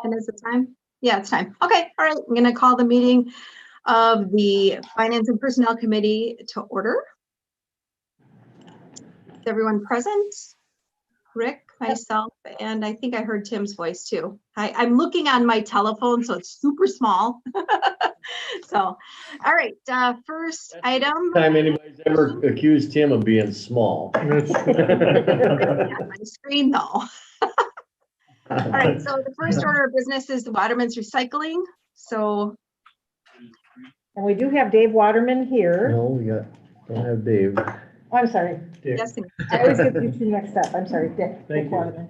And is it time? Yeah, it's time. Okay, all right. I'm going to call the meeting of the Finance and Personnel Committee to order. Is everyone present? Rick, myself, and I think I heard Tim's voice too. I'm looking on my telephone, so it's super small. So, all right, first item. Time anybody's ever accused Tim of being small. On my screen though. All right, so the first order of business is the Waterman's Recycling. So. And we do have Dave Waterman here. No, we don't have Dave. Oh, I'm sorry. Yes, I always get you two mixed up. I'm sorry, Dick Waterman.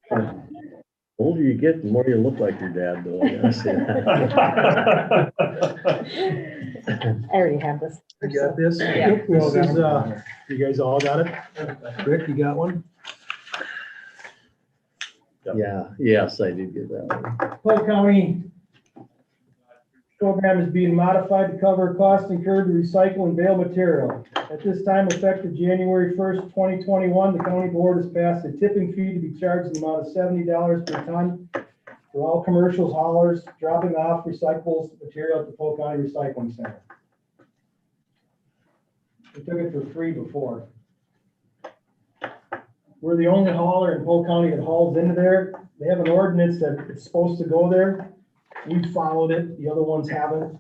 The older you get, the more you look like your dad, though. I gotta say that. I already have this. You got this? Yeah. This is, you guys all got it? Rick, you got one? Yeah, yes, I did get that one. Polk County program is being modified to cover costs incurred to recycle and bale material. At this time, effective January 1st, 2021, the county board has passed a tipping fee to be charged in the amount of $70 per ton for all commercial haulers dropping off recyclables material at the Polk County Recycling Center. We took it for free before. We're the only hauler in Polk County that hauls into there. They have an ordinance that it's supposed to go there. We followed it, the other ones haven't.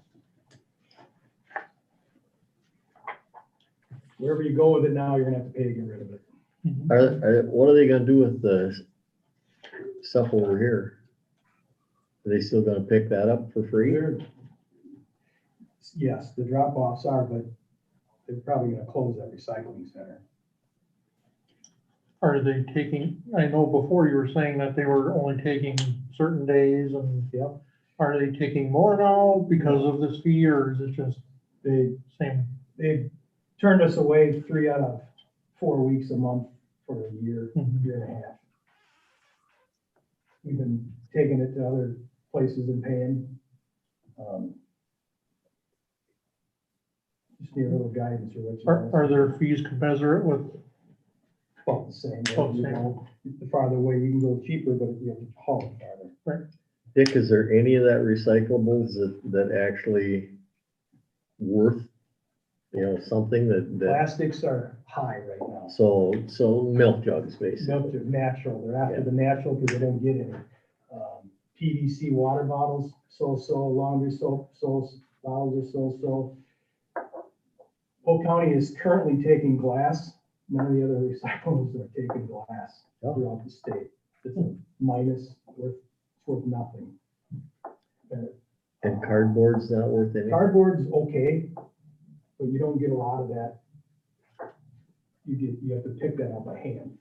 Wherever you go with it now, you're gonna have to pay to get rid of it. What are they gonna do with the stuff over here? Are they still gonna pick that up for free? Yes, the drop-offs are, but they're probably gonna close that recycling center. Are they taking, I know before you were saying that they were only taking certain days and Yep. are they taking more now because of this fee or is it just They same? turned us away 3 out of 4 weeks a month for a year, year and a half. We've been taking it to other places and paying. Just need a little guidance or what you want. Are their fees commensurate with, About the same. About the You same. know, the farther away, you can go cheaper, but you have to haul it farther. Dick, is there any of that recyclables that actually worth, something that, Plastics are high right now. so milk jugs, basically. Milk are natural, they're after the natural because they don't get any. PVC water bottles, so-so, laundry soap, bottles are so-so. Polk County is currently taking glass. None of the other recyclables are taking glass throughout the state. It's a minus, worth nothing. And cardboard's not worth anything. Cardboard's okay, but you don't get a lot of that. You have to pick that up by hand.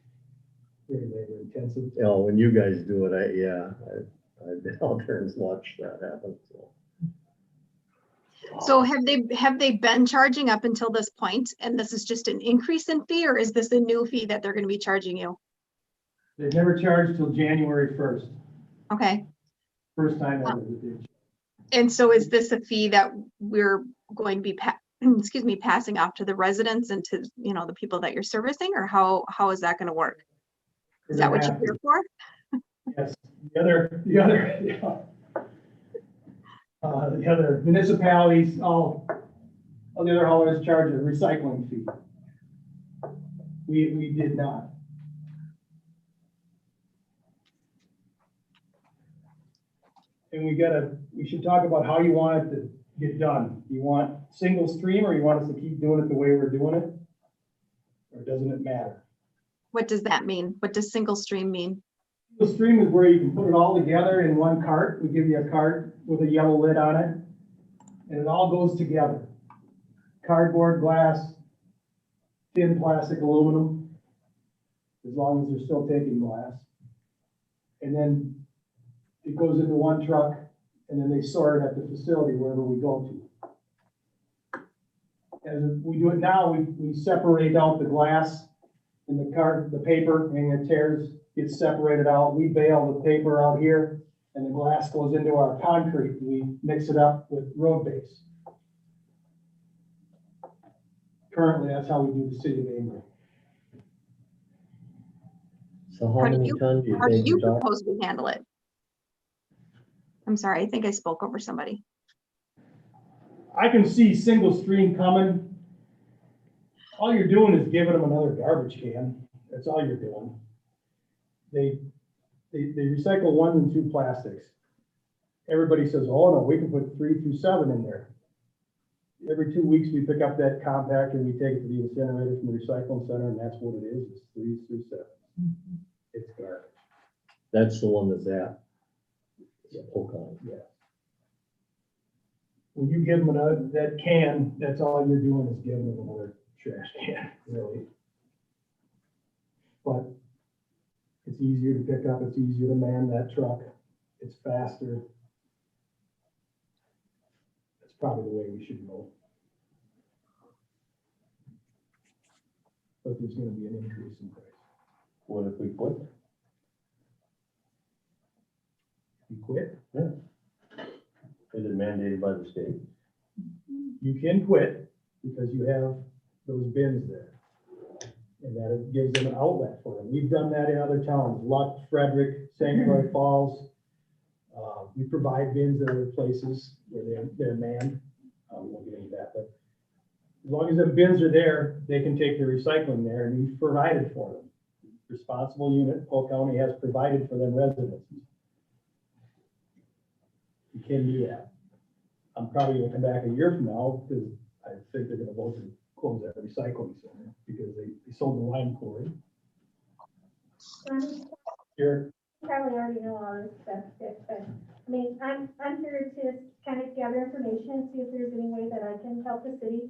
Very labor intensive. When you guys do it, I've been out there and watched that happen, so. So have they been charging up until this point, and this is just an increase in fee, or is this a new fee that they're going to be charging you? They've never charged till January 1st. Okay, First time ever that they did. and so is this a fee that we're going to be passing off to the residents and to the people that you're servicing, or how is that going to work? Is that what you're here for? Yes, the other municipalities, all the other haulers charge a recycling fee. We did not. And we should talk about how you want it to get done. You want single stream, or you want us to keep doing it the way we're doing it? Or doesn't it matter? What does that mean? What does single stream mean? The stream is where you can put it all together in one cart. We give you a cart with a yellow lid on it, and it all goes together. Cardboard, glass, tin, plastic, aluminum, as long as they're still taking glass. And then it goes into one truck, and then they sort it at the facility wherever we go to. As we do it now, we separate out the glass and the paper, and it tears, gets separated out. We bale the paper out here, and the glass goes into our concrete. We mix it up with road base. Currently, that's how we do the city of Amory. So how many tons do you How do think you you're talking? propose we handle it? I'm sorry, I think I spoke over somebody. I can see single stream coming. All you're doing is giving them another garbage can. That's all you're doing. They recycle 1 and 2 plastics. Everybody says, oh no, we can put 3 through 7 in there. Every 2 weeks, we pick up that compactor, we take it to the incinerator from the recycling center, and that's what it is, it's 3 through 7. It's garbage. That's the one that's at. Oakland. Yeah. When you give them another, that can, that's all you're doing is giving them another trash can, really. But it's easier to pick up, it's easier to man that truck, it's faster. That's probably the way we should go. But there's gonna be an increase in price. What if we quit? You quit, Is it mandated by the state? you can quit because you have those bins there. And that it gives them an outlet for them. We've done that in other towns, Luck, Frederick, St. Croix Falls. We provide bins at other places where they're manned. We won't get into that, but as long as the bins are there, they can take their recycling there, and we've provided for them. Responsible unit, Polk County has provided for them residences. You can do that. I'm probably gonna come back a year from now, because I think they're gonna vote to close that recycling center, because they sold the lime quarry. Here, Probably already know all this stuff, but, I mean, I'm here to kind of gather information, see if there's any way that I can help the city,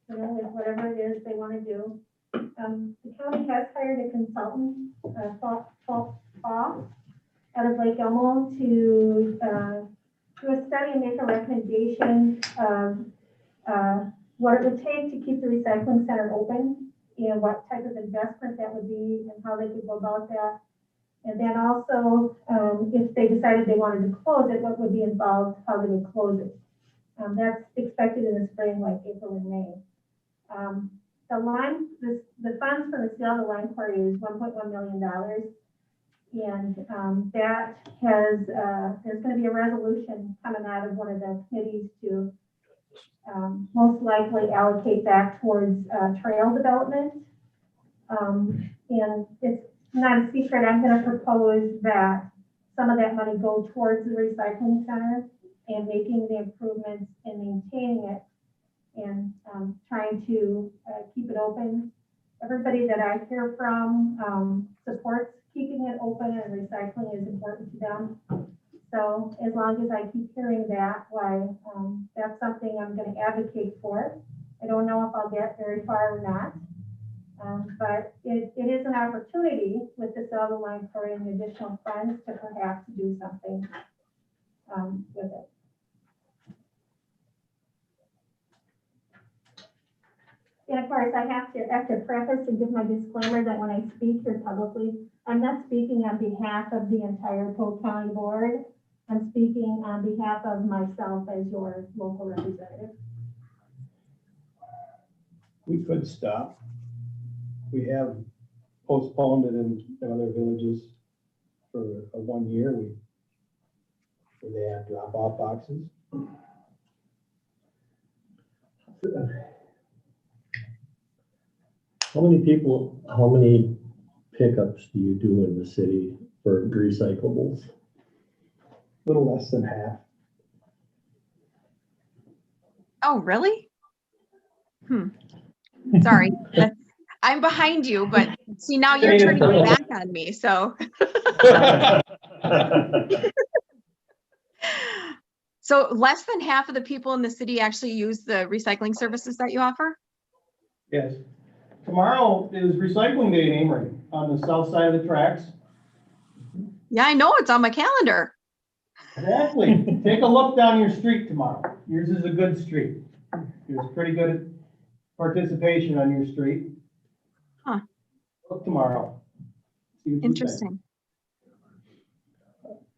you know, with whatever it is they want to do. The county has hired a consultant, out of Lake Elmo to, do a study and make a recommendation of, what it would take to keep the recycling center open, and what type of investment that would be, and how they could go about that. And then also, if they decided they wanted to close it, what would be involved, how they would close it. That's expected in the spring, like April and May. The funds from the sale of the lime quarry is $1.1 million. And that has, there's gonna be a resolution coming out of one of the committees to most likely allocate that towards trail development. And it's not a secret, I'm gonna propose that some of that money go towards the recycling center and making the improvements and maintaining it and trying to keep it open. Everybody that I hear from supports keeping it open, and recycling is important to them. So as long as I keep hearing that, why, that's something I'm gonna advocate for. I don't know if I'll get very far or not. But it is an opportunity with the sale of the lime quarry and additional funds to perhaps do something with it. And of course, I have to preface and give my disclaimer that when I speak here publicly, I'm not speaking on behalf of the entire Polk County Board. I'm speaking on behalf of myself as your local representative. we could stop. We have postponed it in other villages for 1 year. Where they have drop-off boxes. How many pickups do you do in the city for recyclables? Little less than half. Oh, really? Sorry. I'm behind you, but see, now you're turning your back on me, so. So less than half of the people in the city actually use the recycling services that you offer? Yes. Tomorrow is recycling day in Amory on the south side of the tracks. Yeah, I know, it's on my calendar. Exactly. Take a look down your street tomorrow. Yours is a good street. There's pretty good participation on your street. Huh. Look tomorrow. See what you think. Interesting.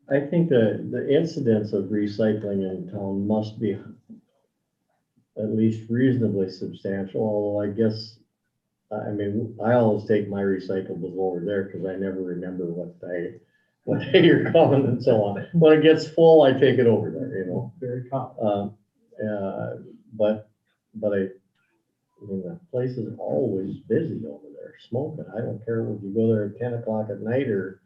I think the incidence of recycling in town must be at least reasonably substantial, although I guess, I mean, I always take my recyclables over there because I never remember what I what day you're coming and so on. When it gets full, I take it over there, you know. Very common. But I mean, the place is always busy over there smoking. I don't care if you go there at 10 o'clock at night or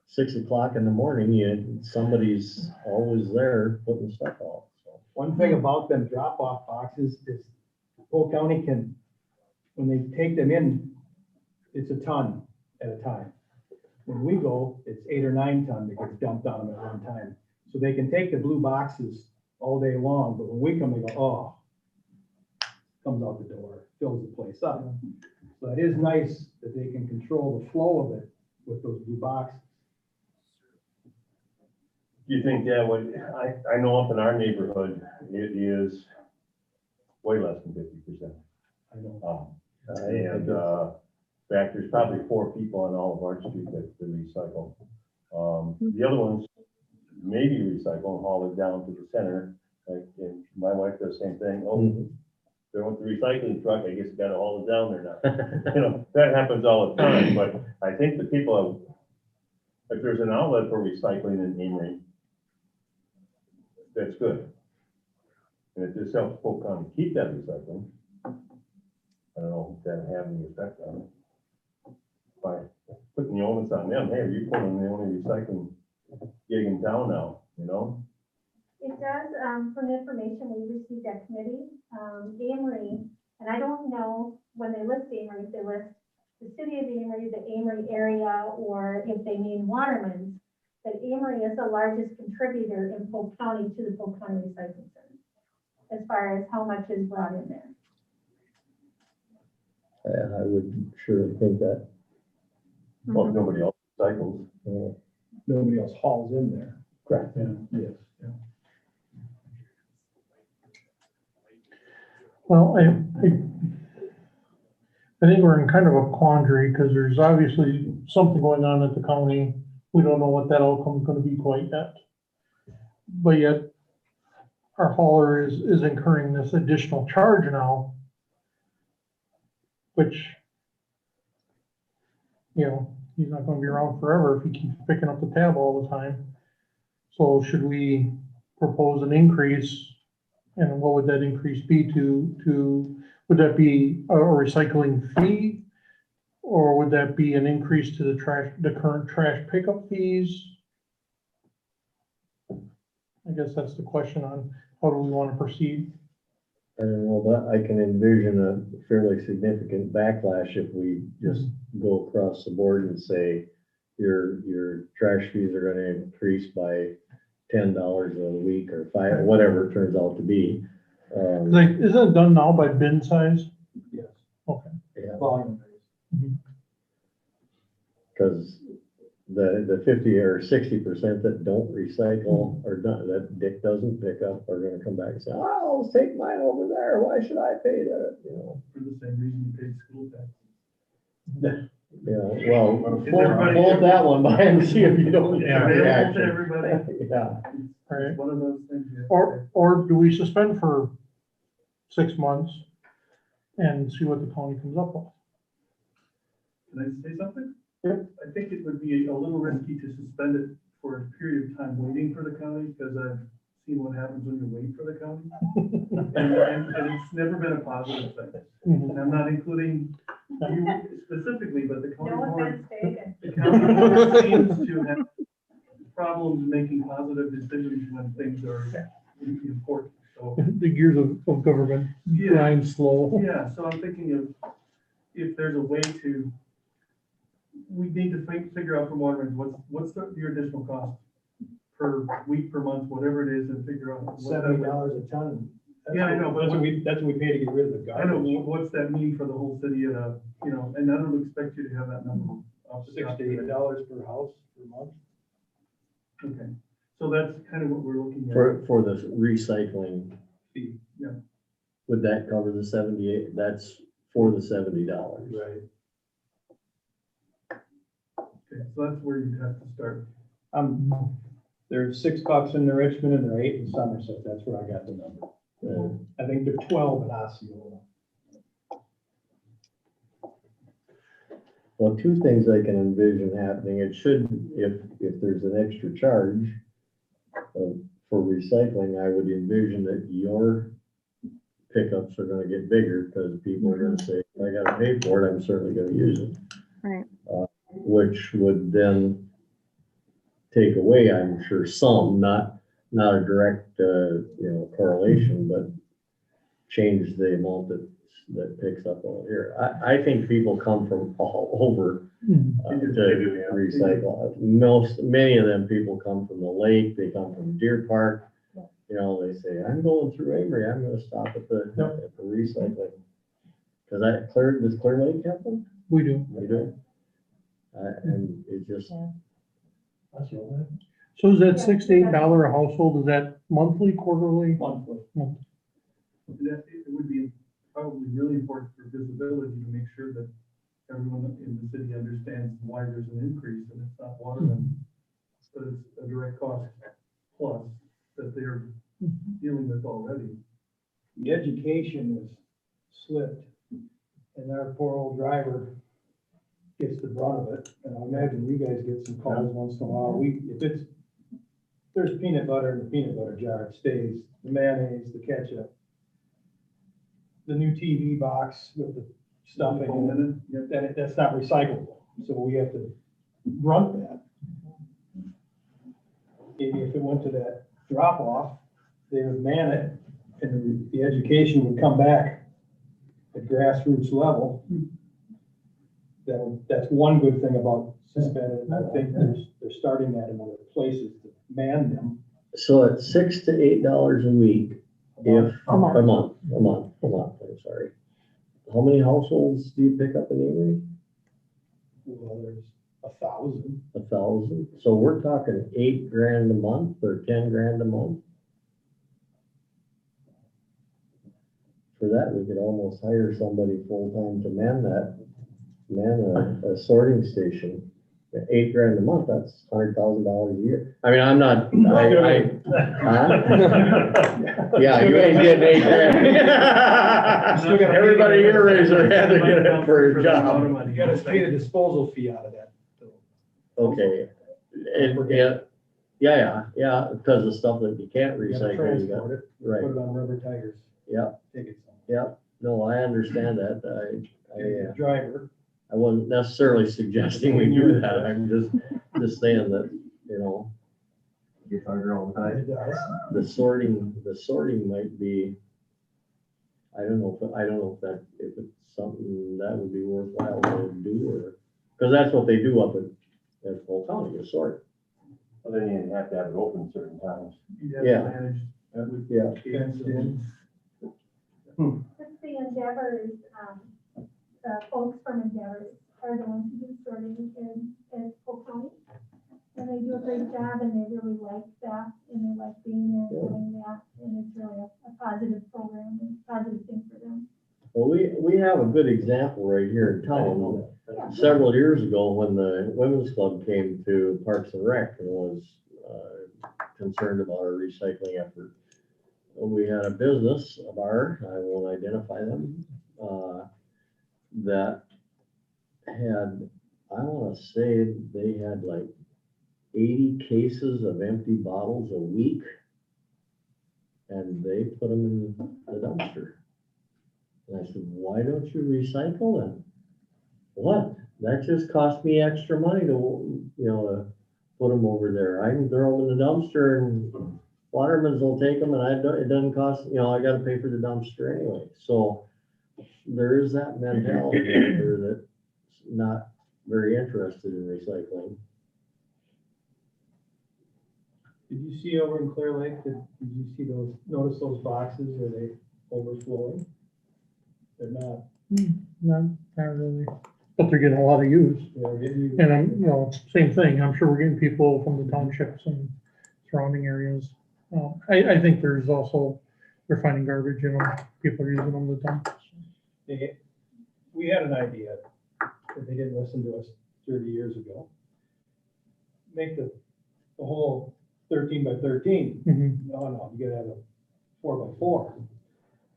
6 o'clock in the morning, somebody's always there putting stuff out. So. One thing about them drop-off boxes is Polk County can, when they take them in, it's a ton at a time. When we go, it's 8 or 9 ton that gets dumped on them at one time. So they can take the blue boxes all day long, but when we come, they go, oh, comes out the door, fills the place up. So it is nice that they can control the flow of it with those blue boxes. You think that would, I know up in our neighborhood, it is way less than 50%. I know. And, in fact, there's probably 4 people on all of our street that recycle. The other ones maybe recycle and haul it down to the center. Like, and my wife does the same thing. Oh, there went the recycling truck, I guess you gotta haul it down there now. You know, that happens all the time, but I think the people, if there's an outlet for recycling in Amory, that's good. And if this helps Polk County keep that recycling, I don't know if that'll have any effect on it. By putting the onus on them, hey, you're pulling the only recycling gig in town now, you know? It does, from the information we received at committee, Amory, and I don't know when they list Amory, if they list the city of Amory, the Amory area, or if they mean Waterman's, but Amory is the largest contributor in Polk County to the Polk County Recycling Center, as far as how much is brought in there. I would surely think that. Well, if nobody else recycles. Nobody else hauls in there. Correct. Yeah, yes. Well, I think we're in kind of a quandary because there's obviously something going on at the county. We don't know what that outcome is going to be quite yet. But yet our hauler is incurring this additional charge now, which, you know, he's not going to be around forever if he keeps picking up the tab all the time. So should we propose an increase? And what would that increase be to, would that be a recycling fee? Or would that be an increase to the current trash pickup fees? I guess that's the question on how do we want to proceed? I don't know, but I can envision a fairly significant backlash if we just go across the board and say your trash fees are gonna increase by $10 a week or $5, whatever it turns out to be. Like, isn't it done now by bin size? Yes. Okay. Yeah, Volume. because the 50 or 60% that don't recycle or that Dick doesn't pick up are gonna come back and say, oh, let's take mine over there. Why should I pay that? You know? For the same reason you paid school tax. Yeah, well, fold that one by and see if you don't get a reaction. Everybody. Yeah, Right. One of those things. Or do we suspend for 6 months and see what the county comes up with? Can I say something? Yep. I think it would be a little risky to suspend it for a period of time waiting for the county, because I've seen what happens when you wait for the county. And it's never been a positive thing. Mhm. And I'm not including you specifically, but the county No board, offense taken. the county board seems to have problems making positive decisions when things are important. So, The gears of government yeah, grind slow. yeah, so I'm thinking of, if there's a way to, we need to figure out from Waterman's, what's your additional cost per week, per month, whatever it is, and figure out. what that- $70 a ton. Yeah, I know, but That's what we pay to get rid of the I know, garbage. what's that mean for the whole city at a, you know, and I don't expect you to have that number. off the top of your head. $68 per house per month. Okay, so that's kind of what we're looking at. for the recycling fee. Yeah. Would that cover the 78? That's for the $70. Right. Okay, so that's where you'd have to start. There's $6 in Richmond and they're 8 in Somerset. That's where I got the number. I think they're 12 at Osceola. Well, two things I can envision happening. It should, if there's an extra charge for recycling, I would envision that your pickups are gonna get bigger because people are gonna say, I gotta pay for it, I'm certainly gonna use it. Right. Which would then take away, I'm sure, some, not a direct, correlation, but change the amount that picks up all here. I think people come from all over to recycle. Many of them people come from the lake, they come from Deer Park. You know, they say, I'm going through Amory, I'm gonna stop at the recycling. Cause does Clear Lake have them? We do. They do. And it just, So is that $6 to $8 a household, is that monthly, quarterly? Monthly. That, it would be probably really important for visibility to make sure that everyone in the city understands why there's an increase, and it's not Waterman, but it's a direct cost plus that they're dealing with already. The education is slipped, and our poor old driver gets the brunt of it. And I imagine you guys get some calls once in a while. If there's peanut butter in the peanut butter jar, it stays. The mayonnaise, the ketchup, the new TV box with the stuffing in it, that's not recyclable. So we have to grunt that. Maybe if it went to that drop off, they would man it, and the education would come back at grassroots level. That's one good thing about suspended. I think they're starting that in other places to man them. so it's $6 to $8 a week, if, a month, I'm sorry. How many households do you pick up in Amory? Well, there's 1,000. 1,000, so we're talking $8,000 a month or $10,000 a month. For that, we could almost hire somebody full-time to man a sorting station. $8,000 a month, that's $100,000 a year. I mean, I'm not, yeah, you ain't getting $8,000. Everybody here raise their hand to get it for a job. You gotta pay the disposal fee out of that. Okay, yeah, because of stuff that you can't You gotta recycle, you got, transport it, right, put it on rubber tires, yeah, take it somewhere. yeah, no, I understand that, And the driver, I wasn't necessarily suggesting we do that, I'm just saying that, Gets harder all the time. it does. the sorting might be, I don't know if it's something that would be worthwhile to do, or, because that's what they do up at Full County, is sort. Well, then you have to have it open certain times. You have Yeah. to manage with Yeah. fenced in. With the Endeavors, the folks from Endeavors are the ones who do sorting in Polk County. And they do a great job, and they really like that, and they like being there, and doing that, and it's really a positive program, and a positive thing for them. Well, we have a good example right here in town. Several years ago, when the women's club came to Parks and Rec and was concerned about our recycling effort, we had a business of ours, I won't identify them, that had, I want to say they had like 80 cases of empty bottles a week, and they put them in the dumpster. And I said, why don't you recycle them? What? That just cost me extra money to, put them over there. I can throw them in the dumpster and Waterman's will take them, and it doesn't cost, I gotta pay for the dumpster anyway. So there is that mentality out there that's not very interested in recycling. Did you see over in Clear Lake, did you see notice those boxes, are they overflowing? They're not. Not really, but they're getting a lot of use. They're getting. And same thing, I'm sure we're getting people from the townships and surrounding areas. I think there's also, they're finding garbage, people are using them to dump. We had an idea, but they didn't listen to us 30 years ago. Make the whole 13 by 13. Mhm. No, you gotta have a 4 by 4.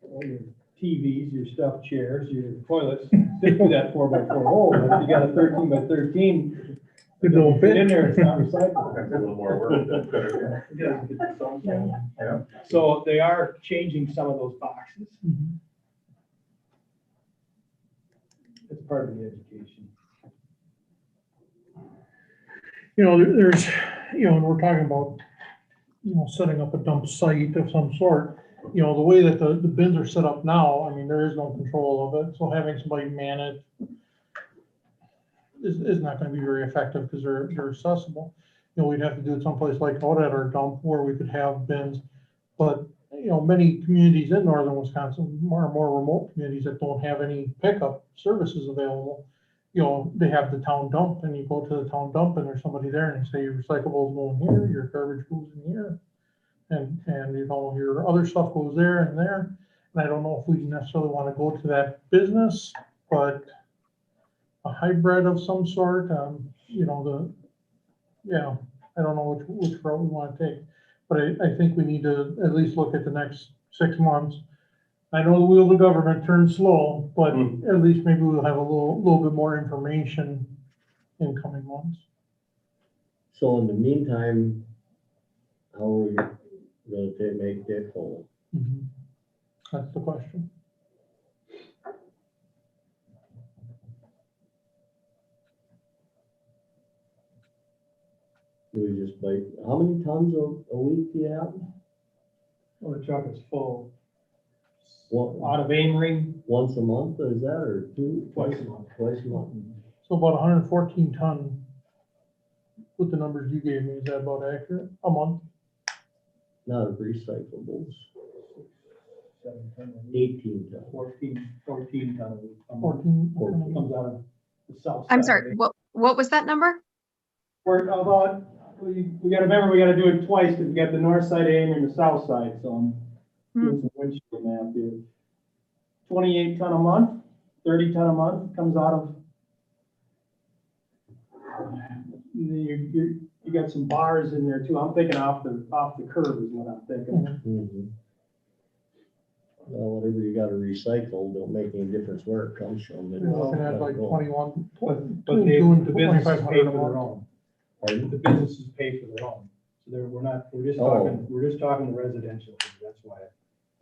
Well, your TVs, your stuffed chairs, your toilets, fit through that 4x4 hole, but if you got a 13x13, It don't fit in fit. there, it's not recyclable. That's a little more work. Yeah. So they are changing some of those boxes. Mhm. It's part of the education. You know, there's, you know, and we're talking about, you know, setting up a dump site of some sort. You know, the way that the bins are set up now, I mean, there is no control of it, so having somebody man it is not gonna be very effective, because they're accessible. You know, we'd have to do it someplace like out at our dump where we could have bins. But, you know, many communities in northern Wisconsin, more and more remote communities that don't have any pickup services available, you know, they have the town dump, and you go to the town dump and there's somebody there and they say your recyclables go in here, your garbage goes in here. And you know, your other stuff goes there and there. And I don't know if we necessarily want to go to that business, but a hybrid of some sort, you know, yeah, I don't know which route we want to take. But I think we need to at least look at the next 6 months. I know the wheel of the government turns slow, but at least maybe we'll have a little bit more information in coming months. So in the meantime, how are we gonna make Dick whole? Mhm. That's the question. Do we just bite, how many tons a week do you have? Well, the truck is full. One, Out of Amory, once a month, is that, or two? Twice a month. Twice a month. So about 114 ton, with the numbers you gave me, is that about accurate? A month? Not of recyclables, 7 ton a week, 18 ton. 14 ton a week. 14? Comes out of the south. I'm side sorry, of it. what was that number? We're about, we gotta remember, we gotta do it twice, because we got the north side of Amory and the south side, so I'm doing some windshield math here. 28 ton a month, 30 ton a month comes out of. You got some bars in there too. I'm thinking off the curb is what I'm thinking. Mhm. Well, whatever you gotta recycle, don't make any difference where it comes from. You're looking at like 21, But between they, 2 and the businesses 2,500 pay a for their month. own. Pardon? The businesses pay for their own. So we're just talking, we're just talking the residential, that's why.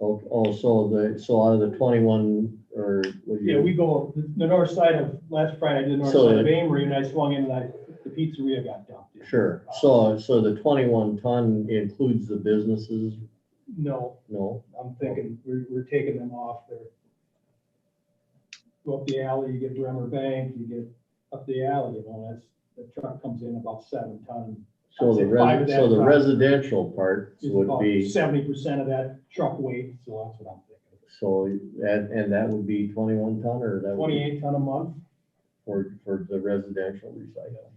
Oh, so out of the 21, or? what do you- Yeah, we go, the north side of, last Friday, I did the north So side of Amory, and I swung in, like, the pizzeria got dumped in. Sure, so the 21 ton includes the businesses? No, No? I'm thinking, we're taking them off there. Go up the alley, you get Bremer Bank, you get up the alley, you know, the truck comes in about 7 ton. So I'd say five of that so the truck residential part is would about be, 70% of that truck weight, so that's what I'm thinking. so, and that would be 21 ton, or that would be 28 ton a month. for the residential recycling?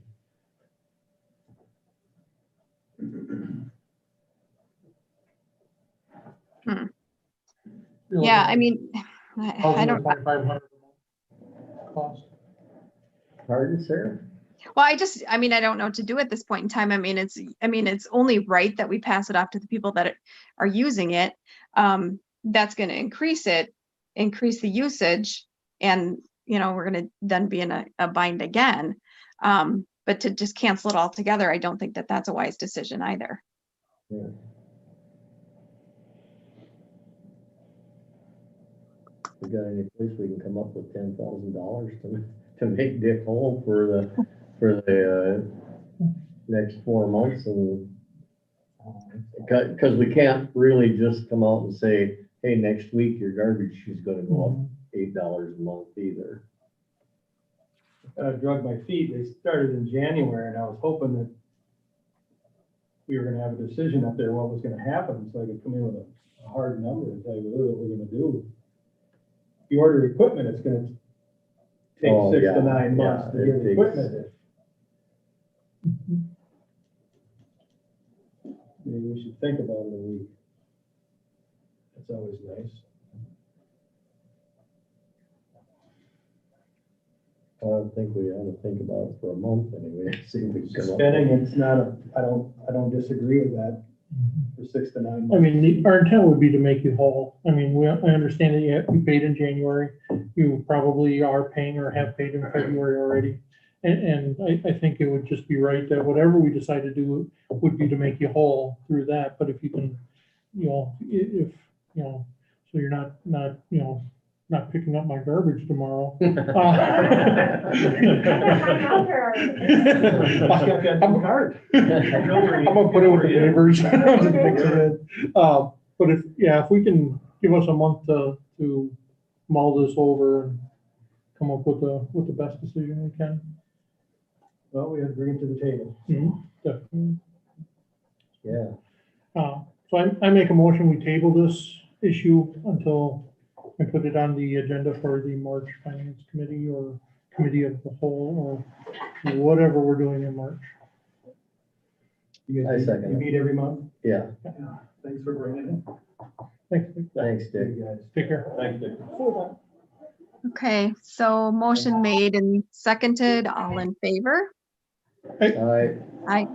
Yeah, I mean, I don't, 2,500 cost. Pardon, Sarah? well, I mean, I don't know what to do at this point in time. I mean, it's only right that we pass it off to the people that are using it. That's gonna increase the usage, and, you know, we're gonna then be in a bind again. But to just cancel it all together, I don't think that that's a wise decision either. Yeah. We got any place we can come up with $10,000 to make Dick whole for the next 4 months, and because we can't really just come out and say, hey, next week your garbage is gonna go up $8 a month either. I drug my feet. They started in January, and I was hoping that we were gonna have a decision up there, what was gonna happen, so I could come in with a hard number and tell you what we're gonna do. If you order equipment, it's gonna take Oh, 6 yeah, to 9 months yeah, to it get takes- equipment. Maybe we should think about it a week. That's always nice. I don't think we ought to think about it for a month anyway, see if we can come up. Spending, it's not I don't disagree with that. for 6 to 9 I months. mean, our intent would be to make you whole. I mean, I understand that you paid in January. You probably are paying or have paid in February already. And I think it would just be right that whatever we decide to do would be to make you whole through that. But if you can, if, so you're not, not picking up my garbage tomorrow. My number. I'm hard. I'm gonna put it with the neighbors. Just mix it in. But if we can give us a month to mull this over and come up with the best decision we can. Well, we have to bring it to the table. Definitely. Yeah, So I make a motion, we table this issue until we put it on the agenda for the March Finance Committee or Committee of the Whole, or whatever we're doing in March. You I guys, second you it. meet every month? yeah, Thanks for bringing it. Thanks, Dick. thanks, Dick. You guys. Take care. Thanks, Dick. Okay, so motion made and seconded, all in favor? Aye.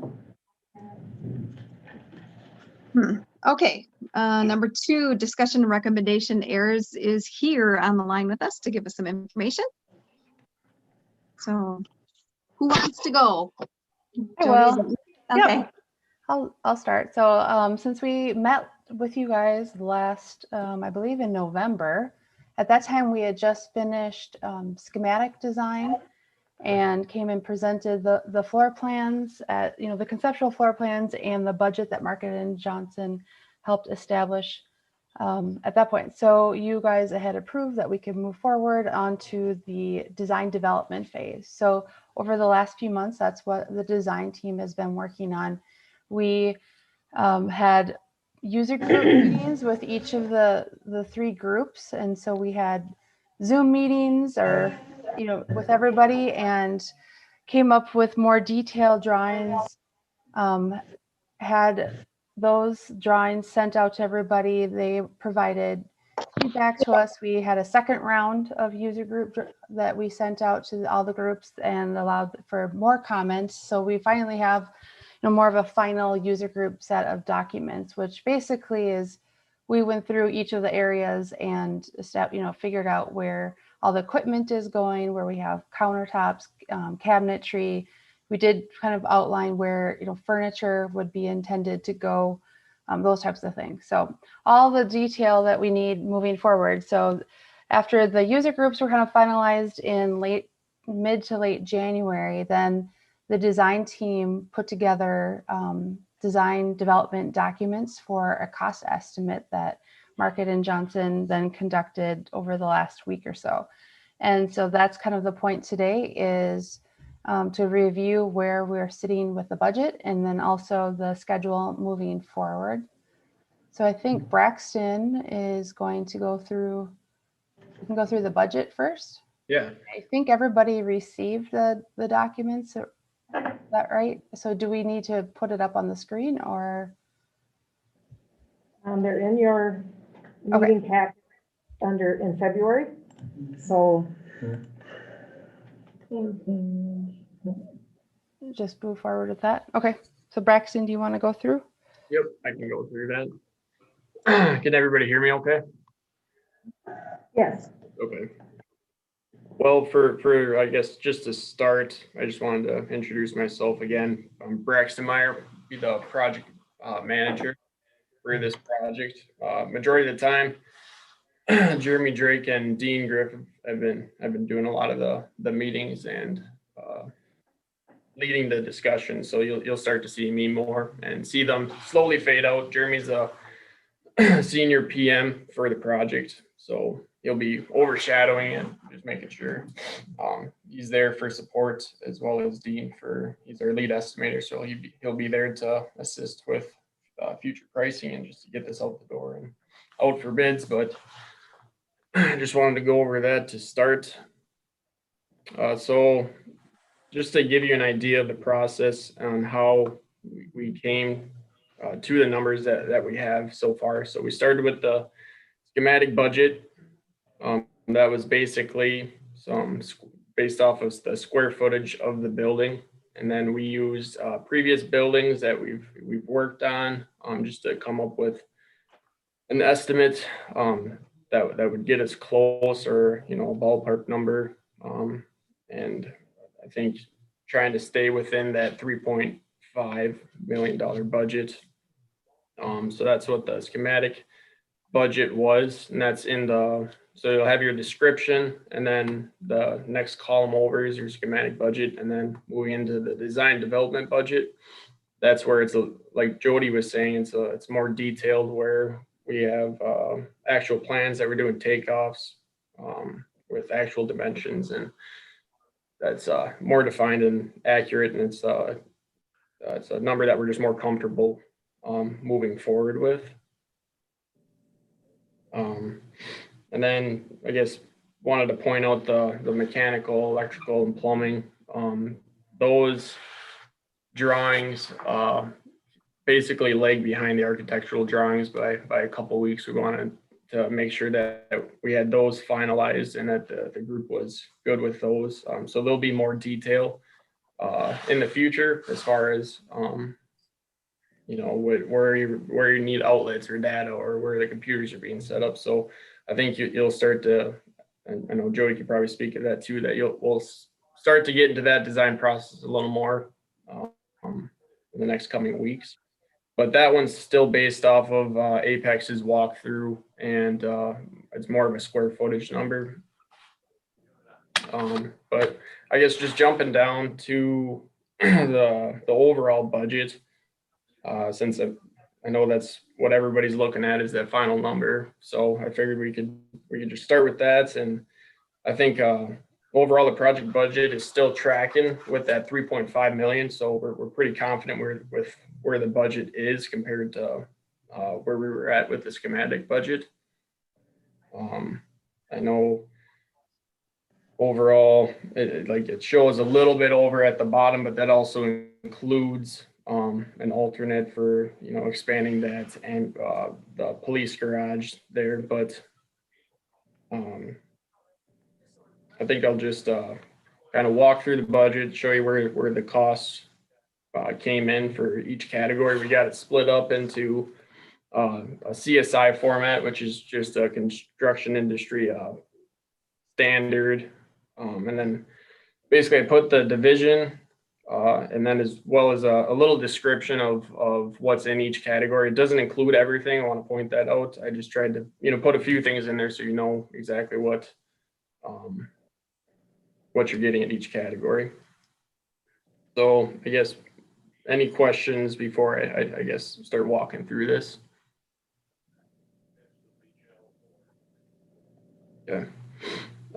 Okay, number 2, discussion and recommendation. Ayers is here on the line with us to give us some information. So who wants to go? I Jody, will. is it you? Okay. Yep. I'll start. So since we met with you guys last, I believe in November, at that time we had just finished schematic design and came and presented the floor plans at, the conceptual floor plans and the budget that Market and Johnson helped establish at that point. So you guys had approved that we could move forward onto the design development phase. So over the last few months, that's what the design team has been working on. We had user group meetings with each of the 3 groups. And so we had Zoom meetings or, with everybody, and came up with more detailed drawings, had those drawings sent out to everybody. They provided feedback to us. We had a second round of user group that we sent out to all the groups and allowed for more comments. So we finally have more of a final user group set of documents, which basically is we went through each of the areas and figured out where all the equipment is going, where we have countertops, cabinetry. We did kind of outline where furniture would be intended to go, those types of things. So all the detail that we need moving forward. So after the user groups were kind of finalized in mid to late January, then the design team put together design development documents for a cost estimate that Market and Johnson then conducted over the last week or so. And so that's kind of the point today is to review where we're sitting with the budget and then also the schedule moving forward. So I think Braxton is going to go through, we can go through the budget first. Yeah. I think everybody received the documents. Is that right? So do we need to put it up on the screen or? They're in your meeting pack in February. So. Just move forward with that. Okay. So Braxton, do you want to go through? Yep, I can go through that. Can everybody hear me okay? Yes. Okay. Well, for I guess just to start, I just wanted to introduce myself again. I'm Braxton Meyer, be the project manager for this project. Majority of the time, Jeremy Drake and Dean Griffin have been doing a lot of the meetings and leading the discussion. So you'll start to see me more and see them slowly fade out. Jeremy's a senior PM for the project, so he'll be overshadowing and just making sure he's there for support, as well as Dean he's our lead estimator, so he'll be there to assist with future pricing and just to get this out the door and out for bids. But I just wanted to go over that to start. So just to give you an idea of the process on how we came to the numbers that we have so far. So we started with the schematic budget. That was basically based off of the square footage of the building. And then we used previous buildings that we've worked on just to come up with an estimate that would get us close, or, you know, a ballpark number. And I think trying to stay within that $3.5 million budget. So that's what the schematic budget was, and that's in the, so you'll have your description, and then the next column over is your schematic budget, and then moving into the design development budget. That's where it's like Jody was saying, it's more detailed, where we have actual plans that we're doing takeoffs with actual dimensions, and that's more defined and accurate, and it's a number that we're just more comfortable moving forward with. And then I guess wanted to point out the mechanical, electrical, and plumbing. Those drawings basically lag behind the architectural drawings by a couple of weeks. We wanted to make sure that we had those finalized and that the group was good with those. So there'll be more detail in the future as far as you know, where you need outlets or data, or where the computers are being set up. So I think you'll start to, and I know Jody could probably speak to that too, that we'll start to get into that design process a little more in the next coming weeks. But that one's still based off of Apex's walkthrough, and it's more of a square footage number. But I guess just jumping down to the overall budget, since I know that's what everybody's looking at, is that final number. So I figured we could just start with that. And I think overall the project budget is still tracking with that 3.5 million. So we're pretty confident with where the budget is compared to where we were at with the schematic budget. I know overall it shows a little bit over at the bottom, but that also includes an alternate for, you know, expanding that and the police garage there. But I think I'll just kind of walk through the budget, show you where the costs came in for each category. We got it split up into a CSI format, which is just a construction industry standard. And then basically I put the division and then as well as a little description of what's in each category. It doesn't include everything. I want to point that out. I just tried to, you know, put a few things in there so you know exactly what you're getting at each category. So I guess any questions before I guess start walking through this? Okay.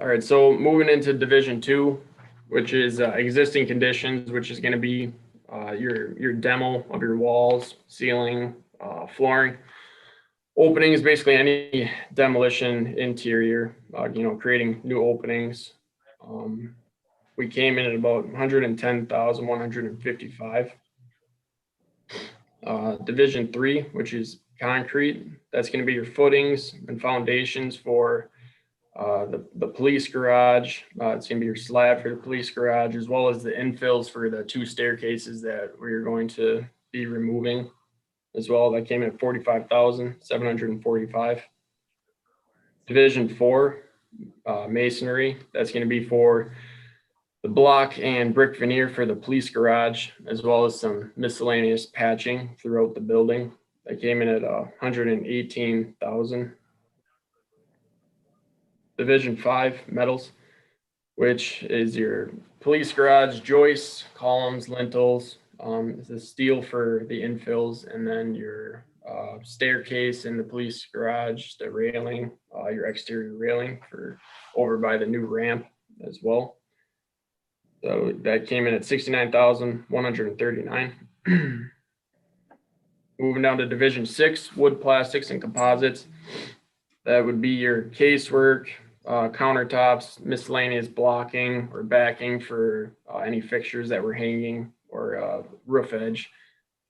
All right. So moving into Division 2, which is existing conditions, which is going to be your demo of your walls, ceiling, flooring. Openings, basically any demolition interior, you know, creating new openings. We came in at about 110,155. Division 3, which is concrete, that's going to be your footings and foundations for the police garage. It's going to be your slab for the police garage, as well as the infills for the 2 staircases that we're going to be removing as well. That came in at 45,745. Division 4, masonry, that's going to be for the block and brick veneer for the police garage, as well as some miscellaneous patching throughout the building. That came in at 118,000. Division 5, metals, which is your police garage joists, columns, lintels, the steel for the infills, and then your staircase in the police garage, the railing, your exterior railing for over by the new ramp as well. So that came in at 69,139. Moving down to Division 6, wood, plastics, and composites. That would be your casework, countertops, miscellaneous blocking or backing for any fixtures that were hanging, or roof edge.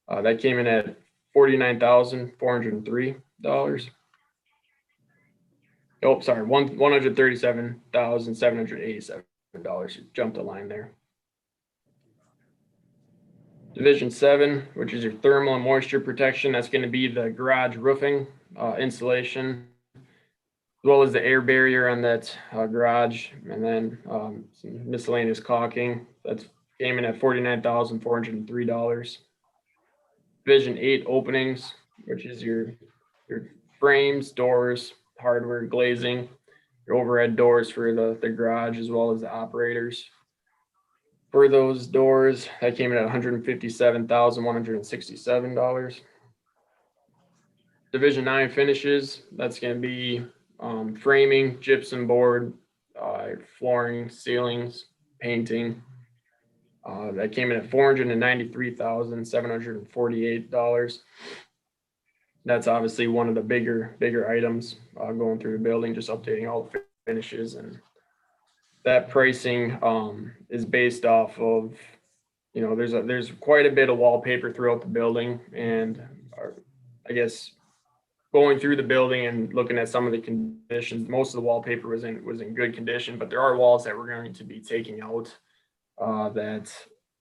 That came in at $49,403. Oh, sorry, $137,787. Jumped a line there. Division 7, which is your thermal and moisture protection, that's going to be the garage roofing insulation, as well as the air barrier on that garage, and then some miscellaneous caulking. That's came in at $49,403. Division 8 openings, which is your frames, doors, hardware, glazing, your overhead doors for the garage, as well as the operators. For those doors, that came in at $157,167. Division 9 finishes, that's going to be framing, gypsum board, flooring, ceilings, painting. That came in at $493,748. That's obviously one of the bigger items going through the building, just updating all the finishes, and that pricing is based off of, you know, there's quite a bit of wallpaper throughout the building, and I guess going through the building and looking at some of the conditions, most of the wallpaper was in good condition, but there are walls that we're going to be taking out that,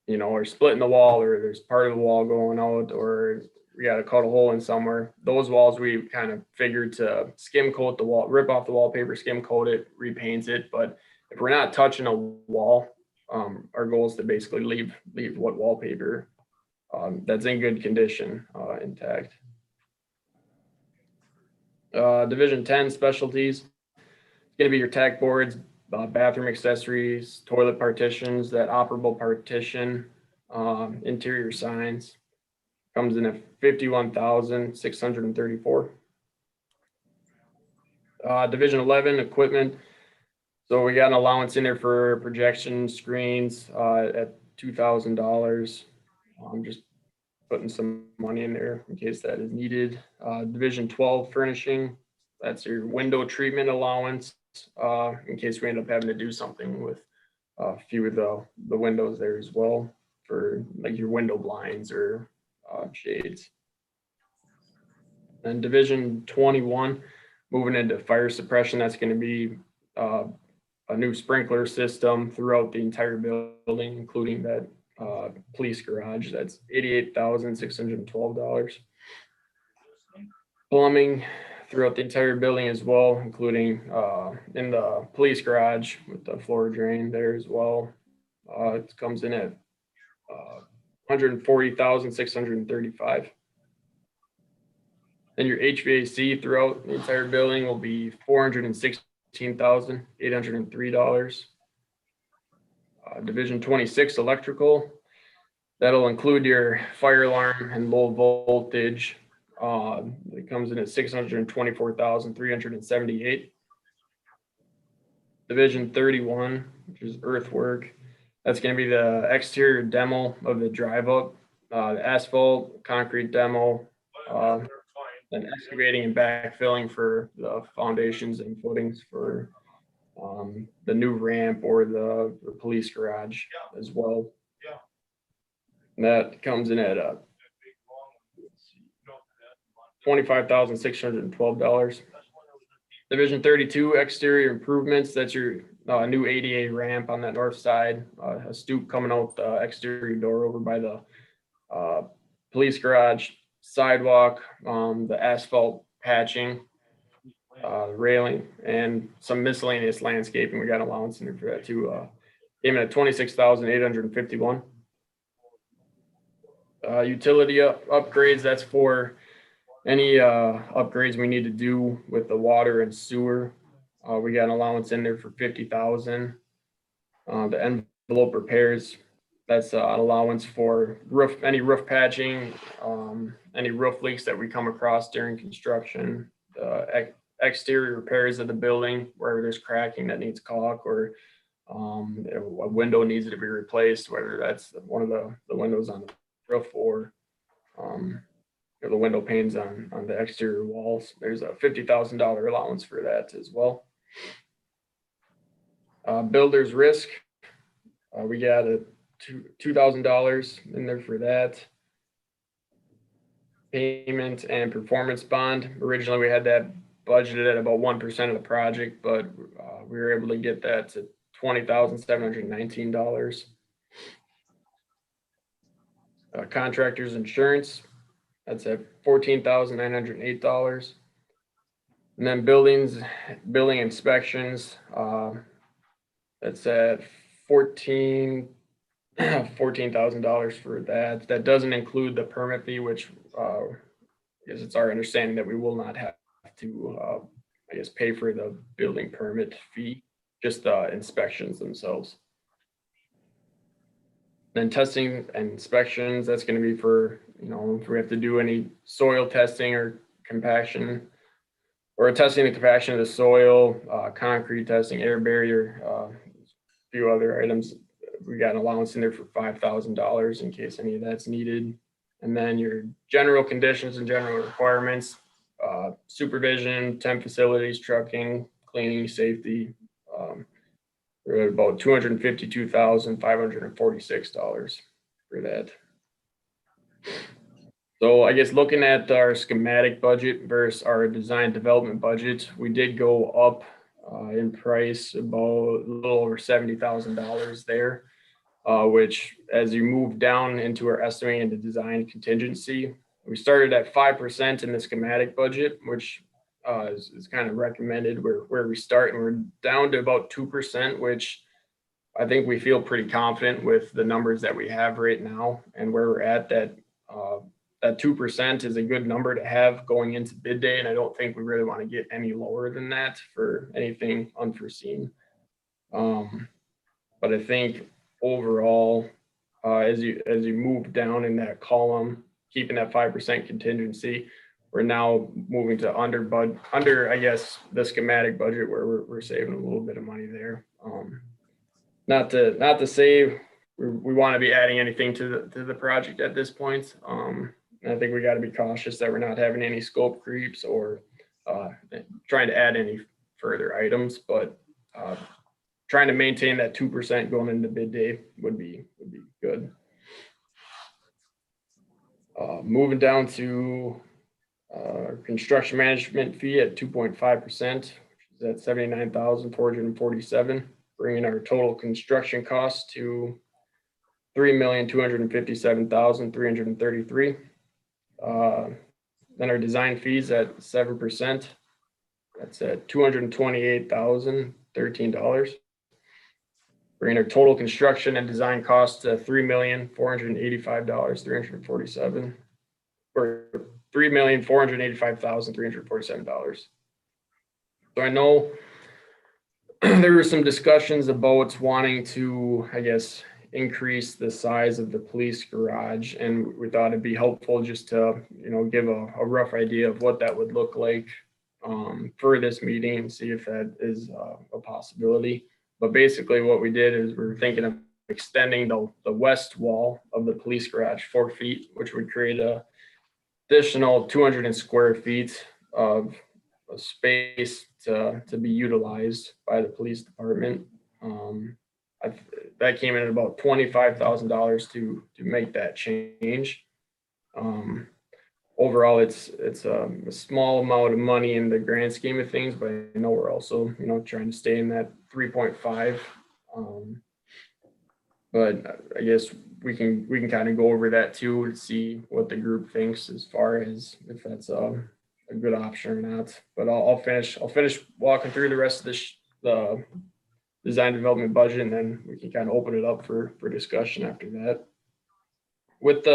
you know, are splitting the wall, or there's part of the wall going out, or we got to cut a hole in somewhere. Those walls we kind of figured to skim coat the wall, rip off the wallpaper, skim coat it, repaint it. But if we're not touching a wall, our goal is to basically leave what wallpaper that's in good condition intact. Division 10 specialties, it's going to be your tack boards, bathroom accessories, toilet partitions, that operable partition, interior signs. Comes in at $51,634. Division 11 equipment. So we got an allowance in there for projection screens at $2,000. I'm just putting some money in there in case that is needed. Division 12 furnishing. That's your window treatment allowance in case we end up having to do something with a few of the windows there as well, for like your window blinds or shades. And Division 21, moving into fire suppression, that's going to be a new sprinkler system throughout the entire building, including that police garage. That's $88,612. Plumbing throughout the entire building as well, including in the police garage with the floor drain there as well. It comes in at $140,635. Then your HVAC throughout the entire building will be $416,803. Division 26 electrical, that'll include your fire alarm and low voltage. It comes in at $624,378. Division 31, which is earthwork, that's going to be the exterior demo of the drive up, the asphalt, concrete demo, and excavating and backfilling for the foundations and footings for the new ramp or the police garage as well. And that comes in at $25,612. Division 32 exterior improvements, that's your new ADA ramp on that north side, a stoop coming out the exterior door over by the police garage, sidewalk, the asphalt patching, railing, and some miscellaneous landscaping. We got allowance in there for that too. Came in at $26,851. Utility upgrades, that's for any upgrades we need to do with the water and sewer. We got an allowance in there for $50,000. The envelope repairs, that's an allowance for any roof patching, any roof leaks that we come across during construction, exterior repairs of the building where there's cracking that needs caulk, or a window needs to be replaced, whether that's one of the windows on the roof or the window panes on the exterior walls. There's a $50,000 allowance for that as well. Builder's risk, we got a $2,000 in there for that. Payment and performance bond. Originally, we had that budgeted at about 1% of the project, but we were able to get that to $20,719. Contractors insurance, that's at $14,908. And then building inspections, that's at $14,000 for that. That doesn't include the permit fee, which is it's our understanding that we will not have to, I guess, pay for the building permit fee, just the inspections themselves. Then testing and inspections, that's going to be for, if we have to do any soil testing or compaction, or testing the compaction of the soil, concrete testing, air barrier, a few other items. We got an allowance in there for $5,000 in case any of that's needed. And then your general conditions and general requirements, supervision, temp facilities, trucking, cleaning, safety. We're at about $252,546 for that. So I guess looking at our schematic budget versus our design development budget, we did go up in price about a little over $70,000 there, which as you move down into our estimating and the design contingency, we started at 5% in the schematic budget, which is kind of recommended where we start, and we're down to about 2%, which I think we feel pretty confident with the numbers that we have right now and where we're at. That 2% is a good number to have going into bid day, and I don't think we really want to get any lower than that for anything unforeseen. But I think overall, as you move down in that column, keeping that 5% contingency, we're now moving to under I guess the schematic budget, where we're saving a little bit of money there. Not to say we want to be adding anything to the project at this point. I think we got to be cautious that we're not having any scope creeps or trying to add any further items, but trying to maintain that 2% going into bid day would be good. Moving down to construction management fee at 2.5%, which is at $79,447, bringing our total construction cost to $3,257,333. Then our design fees at 7%, that's at $228,013, bringing our total construction and design costs to $3,485,347, or $3,485,347. So I know there were some discussions about wanting to, I guess, increase the size of the police garage, and we thought it'd be helpful just to, give a rough idea of what that would look like for this meeting and see if that is a possibility. But basically what we did is we're thinking of extending the west wall of the police garage 4 feet, which would create a additional 200 square feet of space to be utilized by the police department. That came in at about $25,000 to make that change. Overall, it's a small amount of money in the grand scheme of things, but I know we're also, trying to stay in that 3.5. But I guess we can kind of go over that too and see what the group thinks as far as if that's a good option or not. But I'll finish walking through the rest of the design development budget, and then we can kind of open it up for discussion after that. With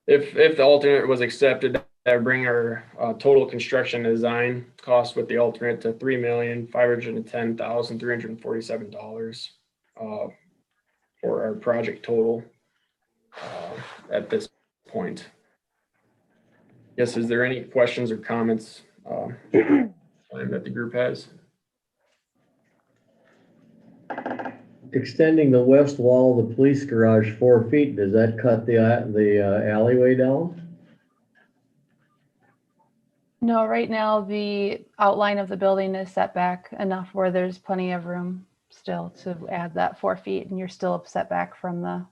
if the alternate was accepted, that would bring our total construction design cost with the alternate to $3,510,347 for our project total at this point. Yes, is there any questions or comments that the group has? Extending the west wall of the police garage 4 feet, does that cut the alleyway down? No, right now the outline of the building is set back enough where there's plenty of room still to add that 4 feet, and you're still set back from the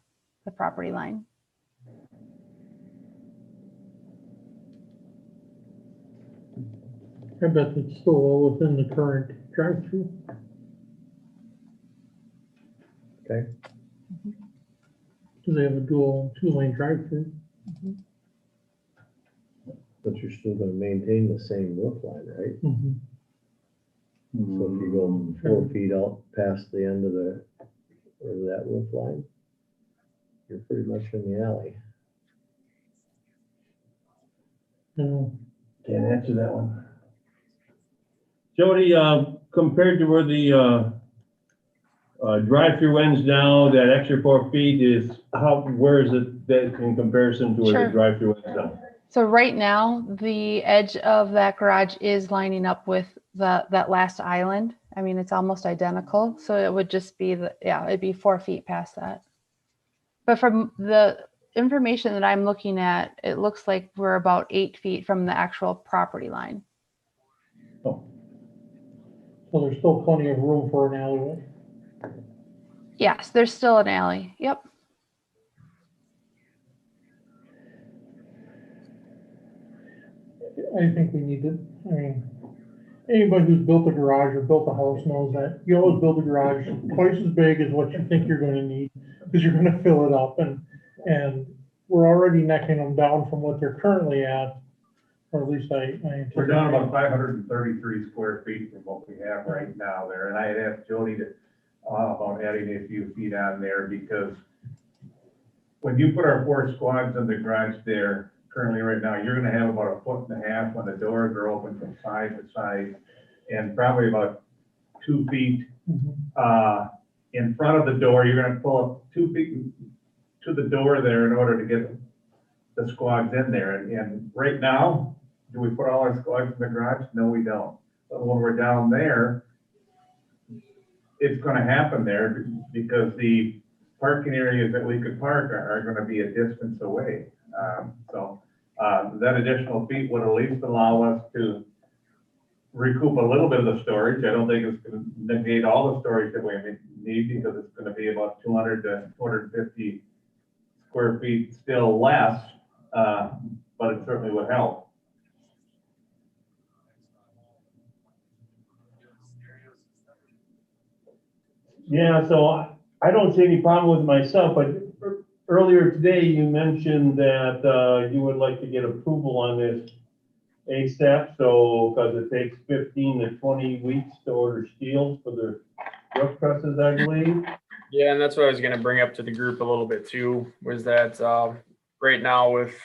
property line. I bet it's still all within the current drive-through. Okay. because they have a dual 2-lane drive-through. But you're still gonna maintain the same roof line, right? Mhm. So if you go 4 feet out past the end of that roof line, you're pretty much in the alley. No, Can't answer that one. Jody, compared to where the, drive-through ends now, that extra 4 feet is, where is it that in comparison to where Sure. the drive-through ends now? So right now, the edge of that garage is lining up with that last island. I mean, it's almost identical. So it would just be it'd be 4 feet past that. But from the information that I'm looking at, it looks like we're about 8 feet from the actual property line. Oh, so there's still plenty of room for an alleyway. Yes, there's still an alley. Yep. I think we need to, I mean, anybody who's built a garage or built a house knows that you always build a garage twice as big as what you think you're gonna need, because you're gonna fill it up, and we're already necking them down from what they're currently at, or at least I We're down anticipate. about 533 square feet from what we have right now there, and I had asked Jody to, about adding a few feet on there, because when you put our 4 squads in the garage there, currently right now, you're gonna have about 1.5 foot when the doors are open from side to side, and probably about 2 feet, in front of the door. You're gonna pull up 2 feet to the door there in order to get the squads in there, and right now, do we put all our squads in the garage? No, we don't. But when we're down there, it's gonna happen there because the parking areas that we could park are gonna be a distance away. That additional feet would at least allow us to recoup a little bit of the storage. I don't think it's gonna negate all the storage that we need, because it's gonna be about 200 to 250 square feet still less, but it certainly would help. yeah, so I don't see any problem with myself, but earlier today you mentioned that, you would like to get approval on this ASAP, so, because it takes 15 to 20 weeks to order steel for the roof trusses, I believe. Yeah, and that's what I was gonna bring up to the group a little bit too, was that right now with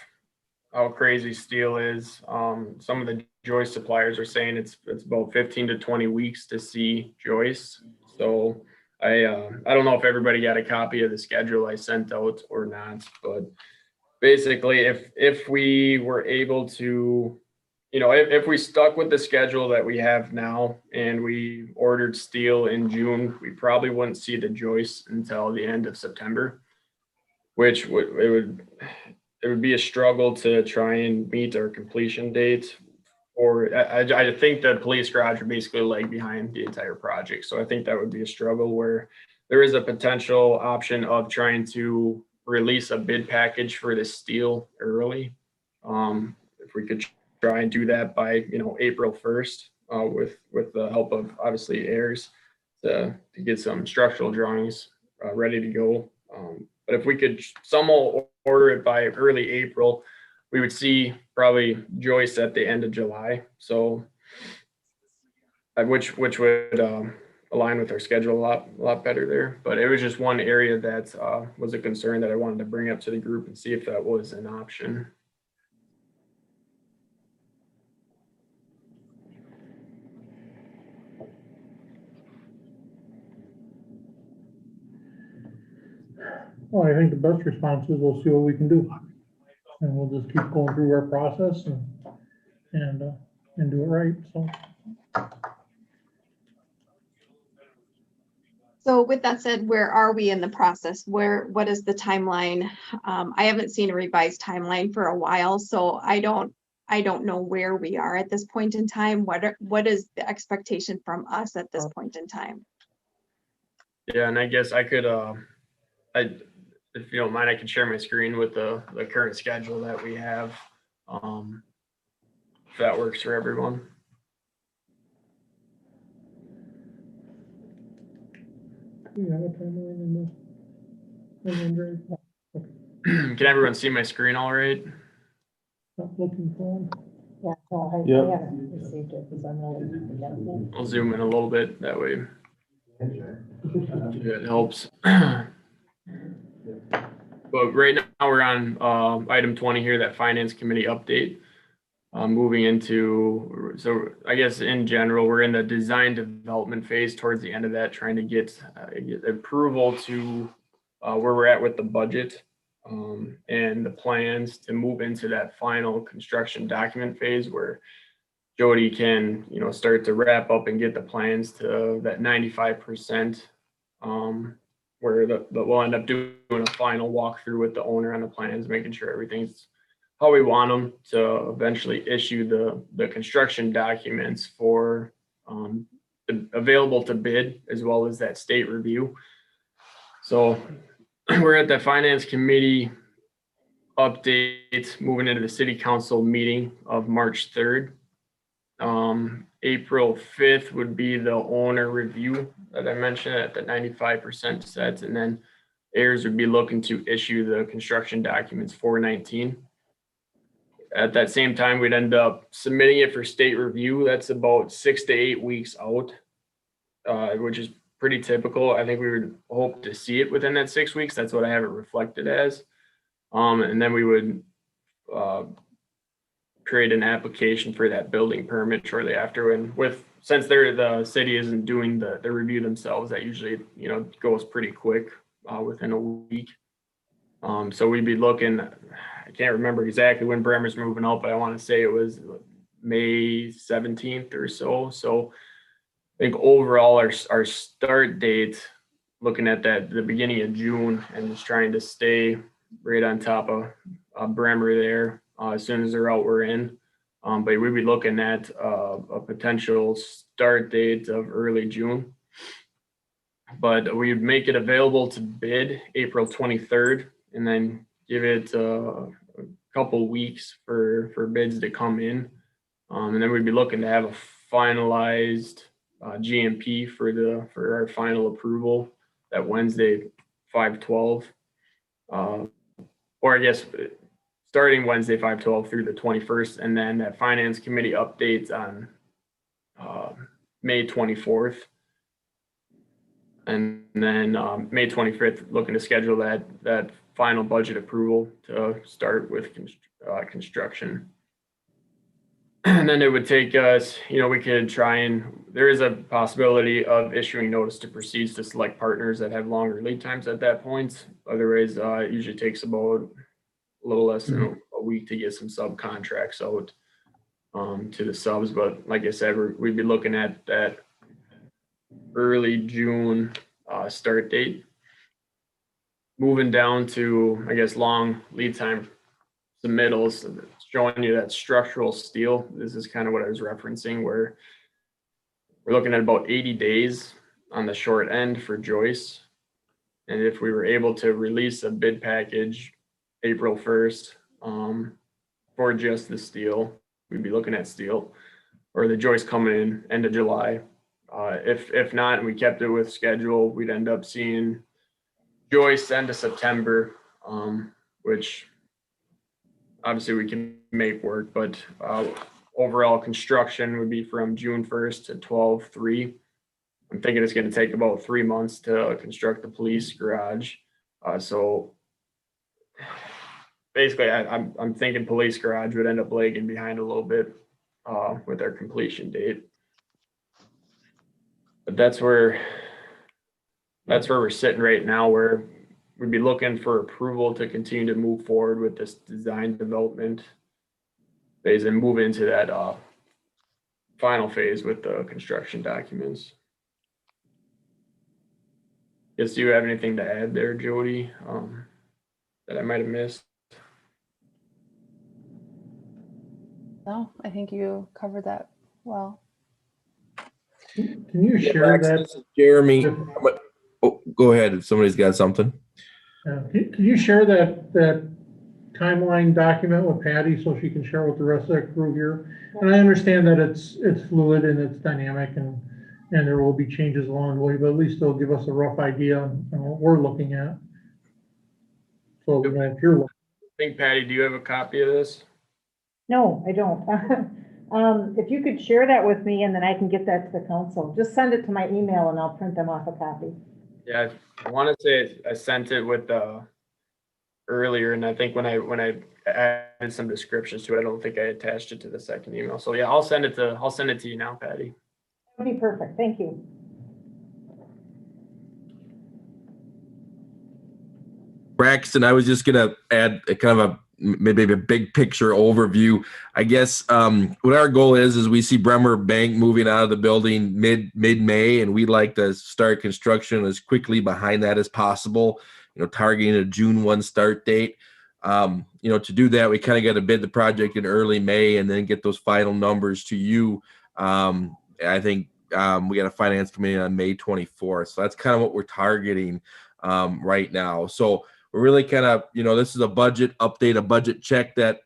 how crazy steel is, some of the joist suppliers are saying it's about 15 to 20 weeks to see joists. So I don't know if everybody got a copy of the schedule I sent out or not, but basically if we were able to, if we stuck with the schedule that we have now and we ordered steel in June, we probably wouldn't see the joists until the end of September, which it would be a struggle to try and meet our completion date. Or I think the police garage would basically lag behind the entire project. So I think that would be a struggle, where there is a potential option of trying to release a bid package for the steel early. If we could try and do that by, April 1st, with the help of obviously Ayers to get some structural drawings ready to go. But if we could somehow order it by early April, we would see probably joists at the end of July. So, which would align with our schedule a lot better there. But it was just one area that was a concern that I wanted to bring up to the group and see if that was an option. Well, I think the best response is we'll see what we can do. And we'll just keep going through our process and do it right, so. So with that said, where are we in the process? What is the timeline? I haven't seen a revised timeline for a while, so I don't know where we are at this point in time. What is the expectation from us at this point in time? Yeah, and I guess I could, if you don't mind, I can share my screen with the current schedule that we have. If that works for everyone. Do you have a timeline in the drive? Can everyone see my screen all right? Not looking for them. Yeah, no, I Yep. haven't received it because I'm really forgetful. I'll zoom in a little bit, that way it helps. But right now, we're on item 20 here, that finance committee update. Moving into, so I guess in general, we're in the design development phase towards the end of that, trying to get approval to where we're at with the budget and the plans to move into that final construction document phase where Jody can, start to wrap up and get the plans to that 95%, where we'll end up doing a final walkthrough with the owner on the plans, making sure everything's how we want them to eventually issue the construction documents for available to bid, as well as that state review. So we're at the finance committee update, moving into the city council meeting of March 3rd. April 5th would be the owner review that I mentioned at the 95% sets, and then heirs would be looking to issue the construction documents for 19. At that same time, we'd end up submitting it for state review. That's about 6 to 8 weeks out, which is pretty typical. I think we would hope to see it within that 6 weeks. That's what I have it reflected as. And then we would create an application for that building permit shortly after. And since the city isn't doing the review themselves, that usually, goes pretty quick within a week. So we'd be looking, I can't remember exactly when Bremer's moving out, but I want to say it was May 17th or so. So I think overall our start date, looking at the beginning of June, and just trying to stay right on top of Bremer there. As soon as they're out, we're in. But we'd be looking at a potential start date of early June. But we'd make it available to bid April 23rd, and then give it a couple weeks for bids to come in. And then we'd be looking to have a finalized GMP for our final approval that Wednesday, 5/12. Or I guess starting Wednesday, 5/12 through the 21st, and then that finance committee updates on May 24th. And then May 25th, looking to schedule that final budget approval to start with construction. And then it would take us, we could there is a possibility of issuing notice to proceed to select partners that have longer lead times at that point. Otherwise, it usually takes about a little less than a week to get some subcontracts out to the subs. But like I said, we'd be looking at that early June start date. Moving down to, I guess, long lead time submittals, showing you that structural steel. This is kind of what I was referencing, where we're looking at about 80 days on the short end for joists. And if we were able to release a bid package April 1st for just the steel, we'd be looking at steel, or the joist coming in end of July. If not, and we kept it with schedule, we'd end up seeing joist end of September, which obviously we can make work, but overall construction would be from June 1st to 12/3. I'm thinking it's going to take about 3 months to construct the police garage. So basically, I'm thinking police garage would end up lagging behind a little bit with our completion date. But that's where we're sitting right now, where we'd be looking for approval to continue to move forward with this design development phase and move into that final phase with the construction documents. Guess, do you have anything to add there, Jody, that I might have missed? No, I think you covered that well. Can you share that? Jeremy, oh, go ahead if somebody's got something. Can you share that timeline document with Patty so she can share with the rest of the crew here? And I understand that it's fluid and it's dynamic and there will be changes along the way, but at least they'll give us a rough idea on what we're looking at. So, you know, if you're, I think Patty, do you have a copy of this? No, I don't. If you could share that with me and then I can get that to the council, just send it to my email and I'll print them off a copy. Yeah, I want to say I sent it with earlier, and I think when I added some descriptions to it, I don't think I attached it to the second email. So yeah, I'll send it to you now, Patty. That'd be perfect. Thank you. Braxton, I was just gonna add a kind of maybe a big picture overview. I guess what our goal is we see Bremer Bank moving out of the building mid-May, and we'd like to start construction as quickly behind that as possible. You know, targeting a June 1 start date. You know, to do that, we kind of got to bid the project in early May and then get those final numbers to you. I think we got a finance committee on May 24th, so that's kind of what we're targeting right now. So we're really kind of, you know, this is a budget update, a budget check that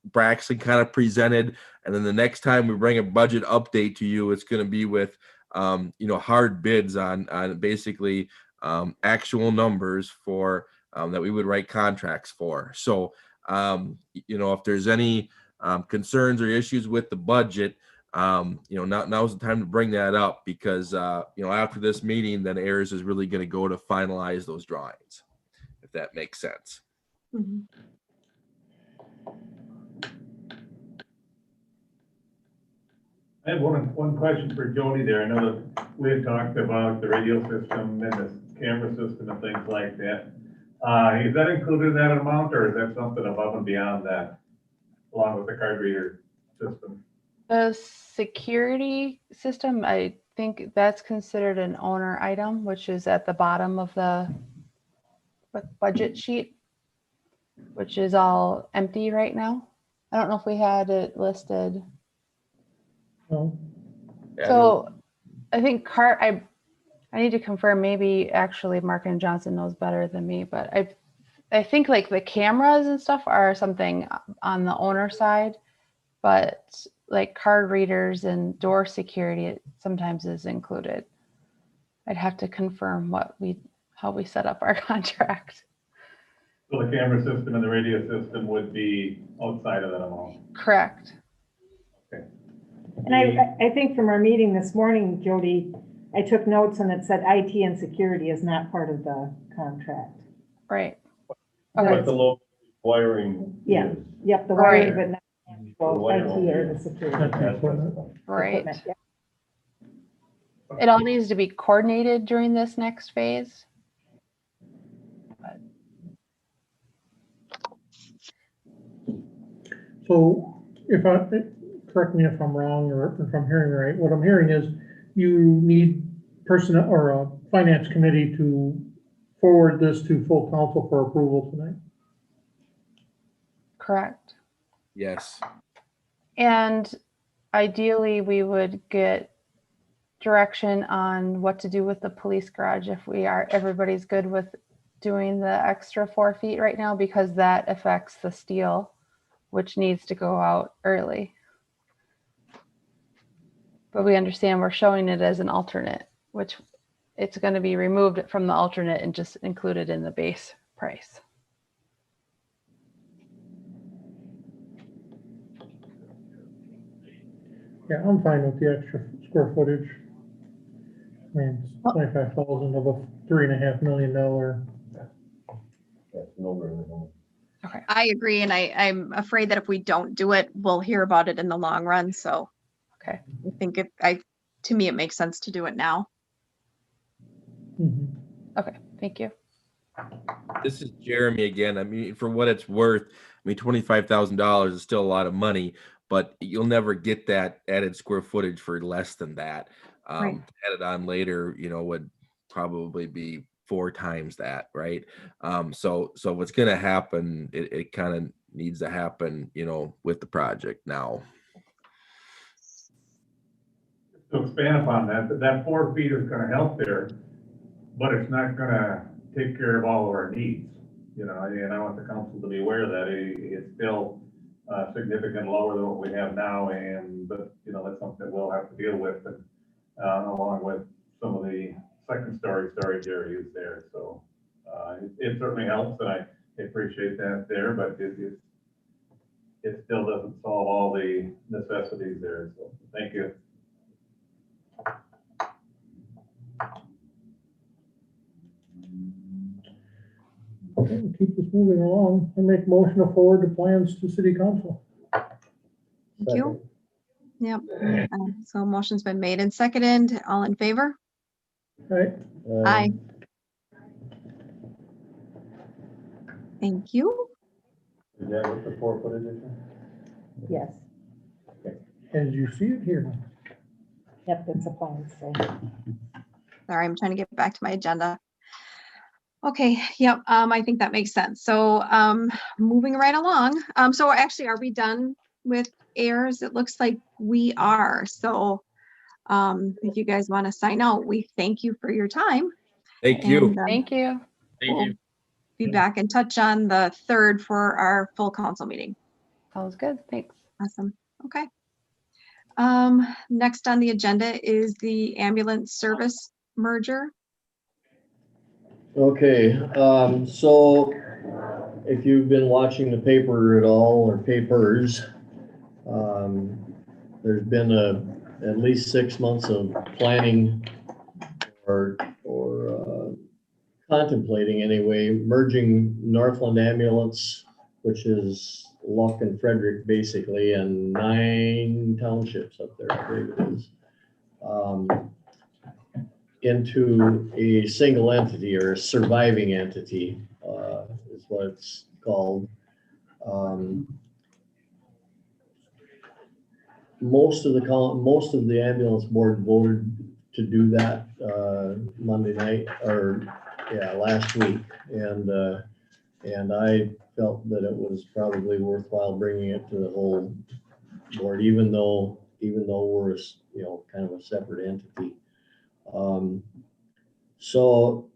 Braxton kind of presented. And then the next time we bring a budget update to you, it's going to be with, you know, hard bids on basically actual numbers for that we would write contracts for. So, you know, if there's any concerns or issues with the budget, you know, now's the time to bring that up because, you know, after this meeting, then AIRS is really going to go to finalize those drawings. If that makes sense. Mhm. I have one question for Jody there. I know that we had talked about the radio system and the camera system and things like that. Is that included in that amount, or is that something above and beyond that, along with the card reader system? The security system, I think that's considered an owner item, which is at the bottom of the budget sheet, which is all empty right now. I don't know if we had it listed. well, So I think I need to confirm, maybe actually Mark and Johnson knows better than me, but I think like the cameras and stuff are something on the owner side, but like card readers and door security, it sometimes is included. I'd have to confirm how we set up our contract. So the camera system and the radio system would be outside of that amount? Correct. Okay. And I think from our meeting this morning, Jody, I took notes and it said IT and security is not part of the contract. Right. But the local wiring Yeah. is. Yep, the Right. wiring, but not well, IT or the security. Right. Equipment, yeah. It all needs to be coordinated during this next phase. so correct me if I'm wrong or if I'm hearing right, what I'm hearing is you need personnel or a finance committee to forward this to full council for approval tonight. Correct. Yes. And ideally, we would get direction on what to do with the police garage if everybody's good with doing the extra 4 feet right now, because that affects the steel, which needs to go out early. But we understand we're showing it as an alternate, which it's going to be removed from the alternate and just included in the base price. Yeah, I'm fine with the extra square footage. I mean, it's 25,000 of a $3.5 million. That's no brainer. Okay. I agree, and I'm afraid that if we don't do it, we'll hear about it in the long run, so. Okay. I think to me, it makes sense to do it now. Mhm. Okay. Thank you. This is Jeremy again. I mean, for what it's worth, I mean, $25,000 is still a lot of money, but you'll never get that added square footage for less than that. Right. Added on later, you know, would probably be 4 times that, right? So what's going to happen, it kind of needs to happen, you know, with the project now. To expand upon that 4 feet is gonna help there, but it's not gonna take care of all of our needs. You know, and I want the council to be aware that it's still significantly lower than what we have now, but you know, that's something that we'll have to deal with, and along with some of the second story storage areas there. So it certainly helps, and I appreciate that there, but it still doesn't solve all the necessities there, so thank you. Okay, we'll keep this moving along. I make motion to forward the plans to city council. Thank you. Yep. So motion's been made and seconded. All in favor? Right? Aye. Thank you. Is that what the 4-foot addition? Yes, As you see it here. yep, that's a plan, so. Sorry, I'm trying to get back to my agenda. Okay, yep, I think that makes sense. So, moving right along. So actually, are we done with heirs? It looks like we are. So, if you guys want to sign out, we thank you for your time. Thank you. And, Thank you. Thank we'll you. be back in touch on the 3rd for our full council meeting. Sounds good. Thanks. Awesome. Okay. Next on the agenda is the ambulance service merger. Okay, so if you've been watching the paper at all, or papers, there's been at least 6 months of planning or contemplating anyway, merging Northland Ambulance, which is Luck and Frederick basically, and 9 townships up there, I believe it is, into a single entity or a surviving entity, is what it's called. Most of the ambulance board voted to do that Monday night, or last week, and I felt that it was probably worthwhile bringing it to the whole board, even though we're kind of a separate entity. So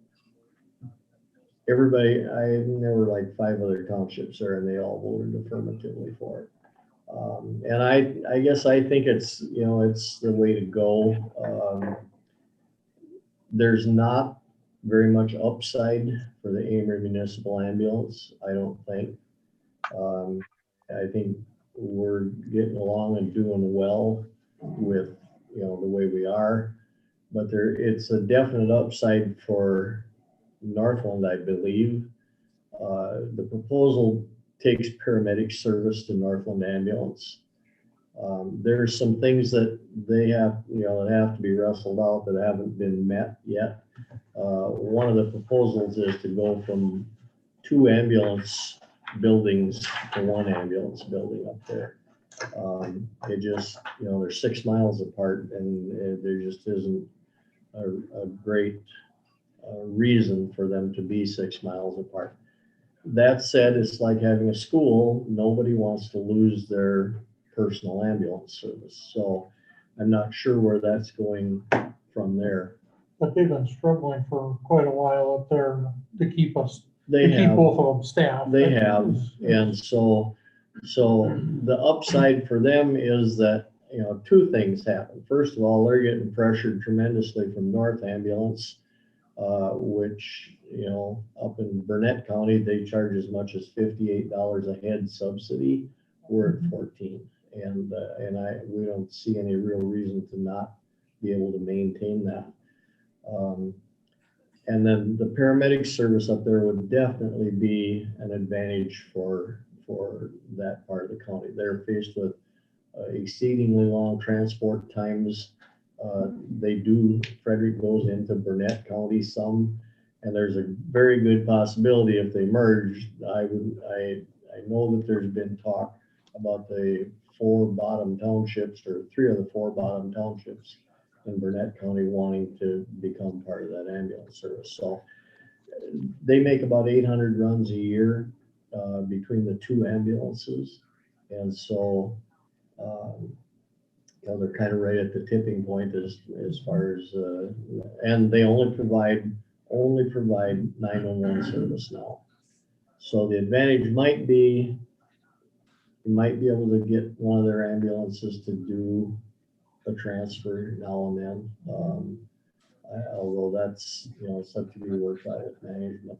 everybody, there were like 5 other townships there, and they all voted affirmatively for it. And I guess I think it's the way to go. There's not very much upside for the Amery Municipal Ambulance, I don't think. I think we're getting along and doing well with the way we are, but it's a definite upside for Northland, I believe. The proposal takes paramedic service to Northland Ambulance. There's some things that they have, that have to be wrestled out that haven't been met yet. One of the proposals is to go from 2 ambulance buildings to 1 ambulance building up there. It just, they're 6 miles apart, and there just isn't a great reason for them to be 6 miles apart. That said, it's like having a school. Nobody wants to lose their personal ambulance service. So I'm not sure where that's going from there. But they've been struggling for quite a while up there to keep us, They to keep have, both of them staffed. they have, and so the upside for them is that, 2 things happen. First of all, they're getting pressured tremendously from North Ambulance, which, up in Burnett County, they charge as much as $58 a head subsidy. We're at 14, and we don't see any real reason to not be able to maintain that. And then the paramedic service up there would definitely be an advantage for that part of the county. They're faced with exceedingly long transport times. Frederick goes into Burnett County some, and there's a very good possibility if they merge. I know that there's been talk about the 4 bottom townships, or 3 of the 4 bottom townships in Burnett County wanting to become part of that ambulance service. So they make about 800 runs a year between the 2 ambulances, and so they're kind of right at the tipping point as far as and they only provide 911 service now. So the advantage might be you might be able to get one of their ambulances to do a transfer now and then. Although that's it's up to be worked out with management.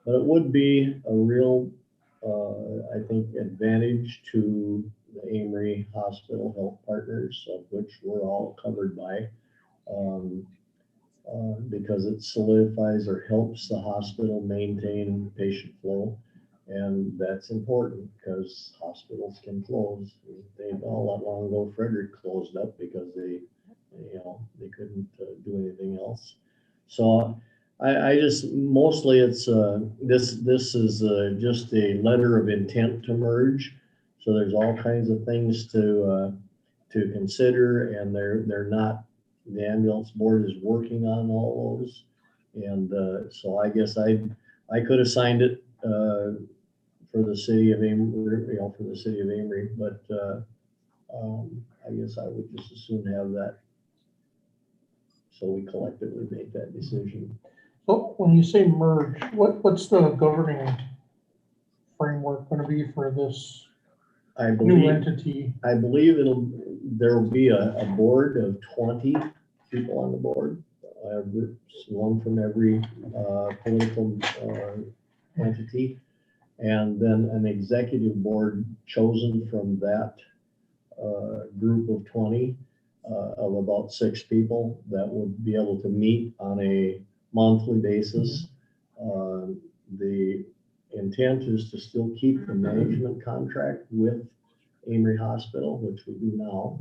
But it would be a real, I think, advantage to the Amory Hospital Health Partners, of which we're all covered by. Because it solidifies or helps the hospital maintain patient flow. And that's important because hospitals can close. They all not long ago, Frederick closed up because they couldn't do anything else. So I just, mostly it's, this is just a letter of intent to merge. So there's all kinds of things to consider, and they're not, the ambulance board is working on all those. And so I guess I could have signed it for the city of Amory, for the city of Amory, but I guess I would just as soon have that. So we collectively make that decision. So when you say merge, what's the governing framework going to be for this new entity? I believe there'll be a board of 20 people on the board, one from every political entity, and then an executive board chosen from that group of 20 of about 6 people that would be able to meet on a monthly basis. The intent is to still keep the management contract with Amory Hospital, which we do now.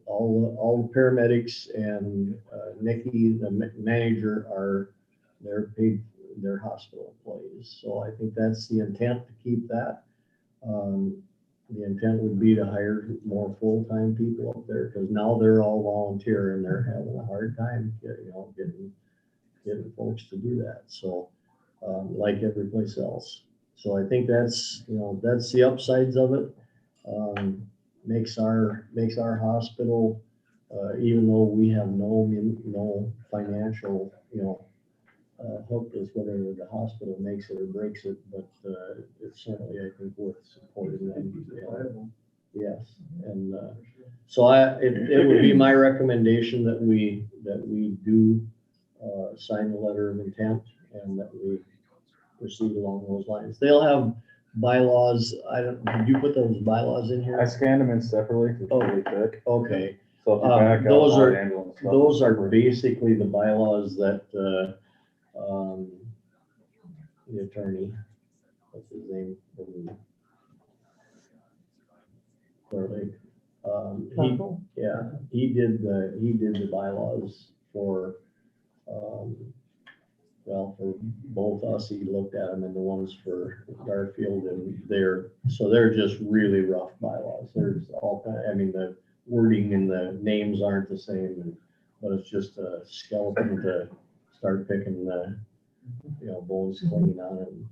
All the paramedics and Nikki, the manager, they're paid, they're hospital employees. So I think that's the intent, to keep that. The intent would be to hire more full-time people up there, because now they're all volunteer and they're having a hard time getting folks to do that. So like every place else. So I think that's the upsides of it. Makes our hospital, even though we have no financial hook is whether the hospital makes it or breaks it, but it's certainly, I think, worth supporting them. Yes, and so it would be my recommendation that we do sign the letter of intent and that we proceed along those lines. They'll have bylaws. Did you put those bylaws in here? I scanned them in separately. It's really thick. Okay. So if you back out all the ambulance stuff, Those are basically the bylaws that the attorney, what's his name? Clearly, he did the bylaws for for both us. He looked at them, and the ones for Garfield, and they're just really rough bylaws. There's all kind, the wording and the names aren't the same, but it's just a skeleton to start picking the bones clean on it and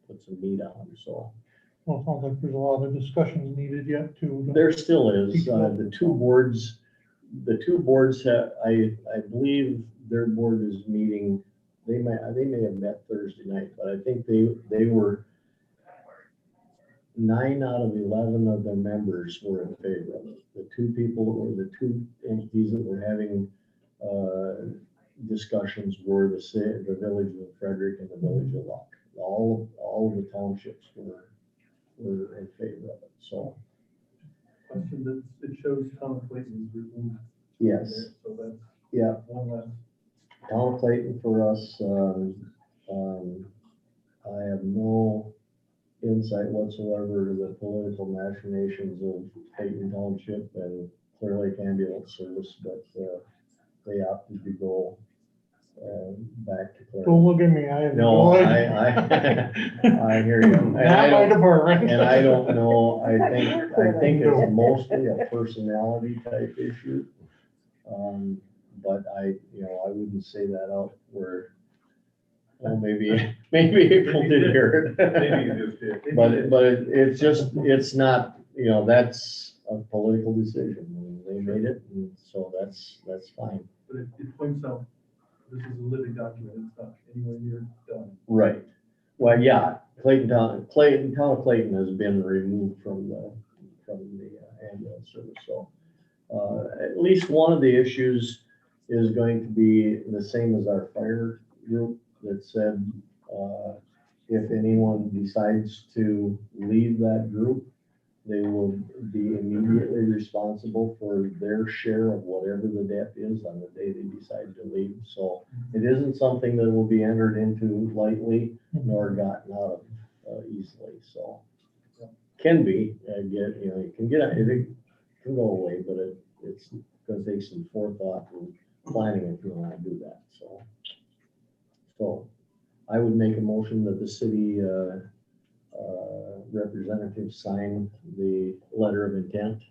put some meat on them. So Well, it sounds like there's a lot of discussions needed yet too. there still is. The two boards have, I believe their board is meeting. They may have met Thursday night, but I think they were 9 out of 11 of their members were in favor of it. The two entities that were having discussions were the village of Frederick and the village of Luck. All of the townships were in favor of it. So Question that it shows Town of Clayton is removed. yes, So that's one less. Town of Clayton for us. I have no insight whatsoever to the political machinations of Clayton Township and Clear Lake Ambulance Service, but they opted to go back to Clear Lake. Don't look at me, I have No, idea. I hear you. And Not my department. And I don't know, I think it's mostly a personality type issue. But I wouldn't say that out where, well, maybe April did hear it. Maybe you just did. But it's not, that's a political decision. And they made it, and so that's fine. But it points out, this is a living document, it's not anywhere near done. Right. Well, yeah, Town of Clayton has been removed from the ambulance service. So at least one of the issues is going to be the same as our fire group that said If anyone decides to leave that group, they will be immediately responsible for their share of whatever the debt is on the day they decide to leave. So it isn't something that will be entered into lightly nor gotten out of easily, so. Can be, it can go away, but it's gonna take some forethought and planning if you wanna do that, so. So I would make a motion that the city representative sign the letter of intent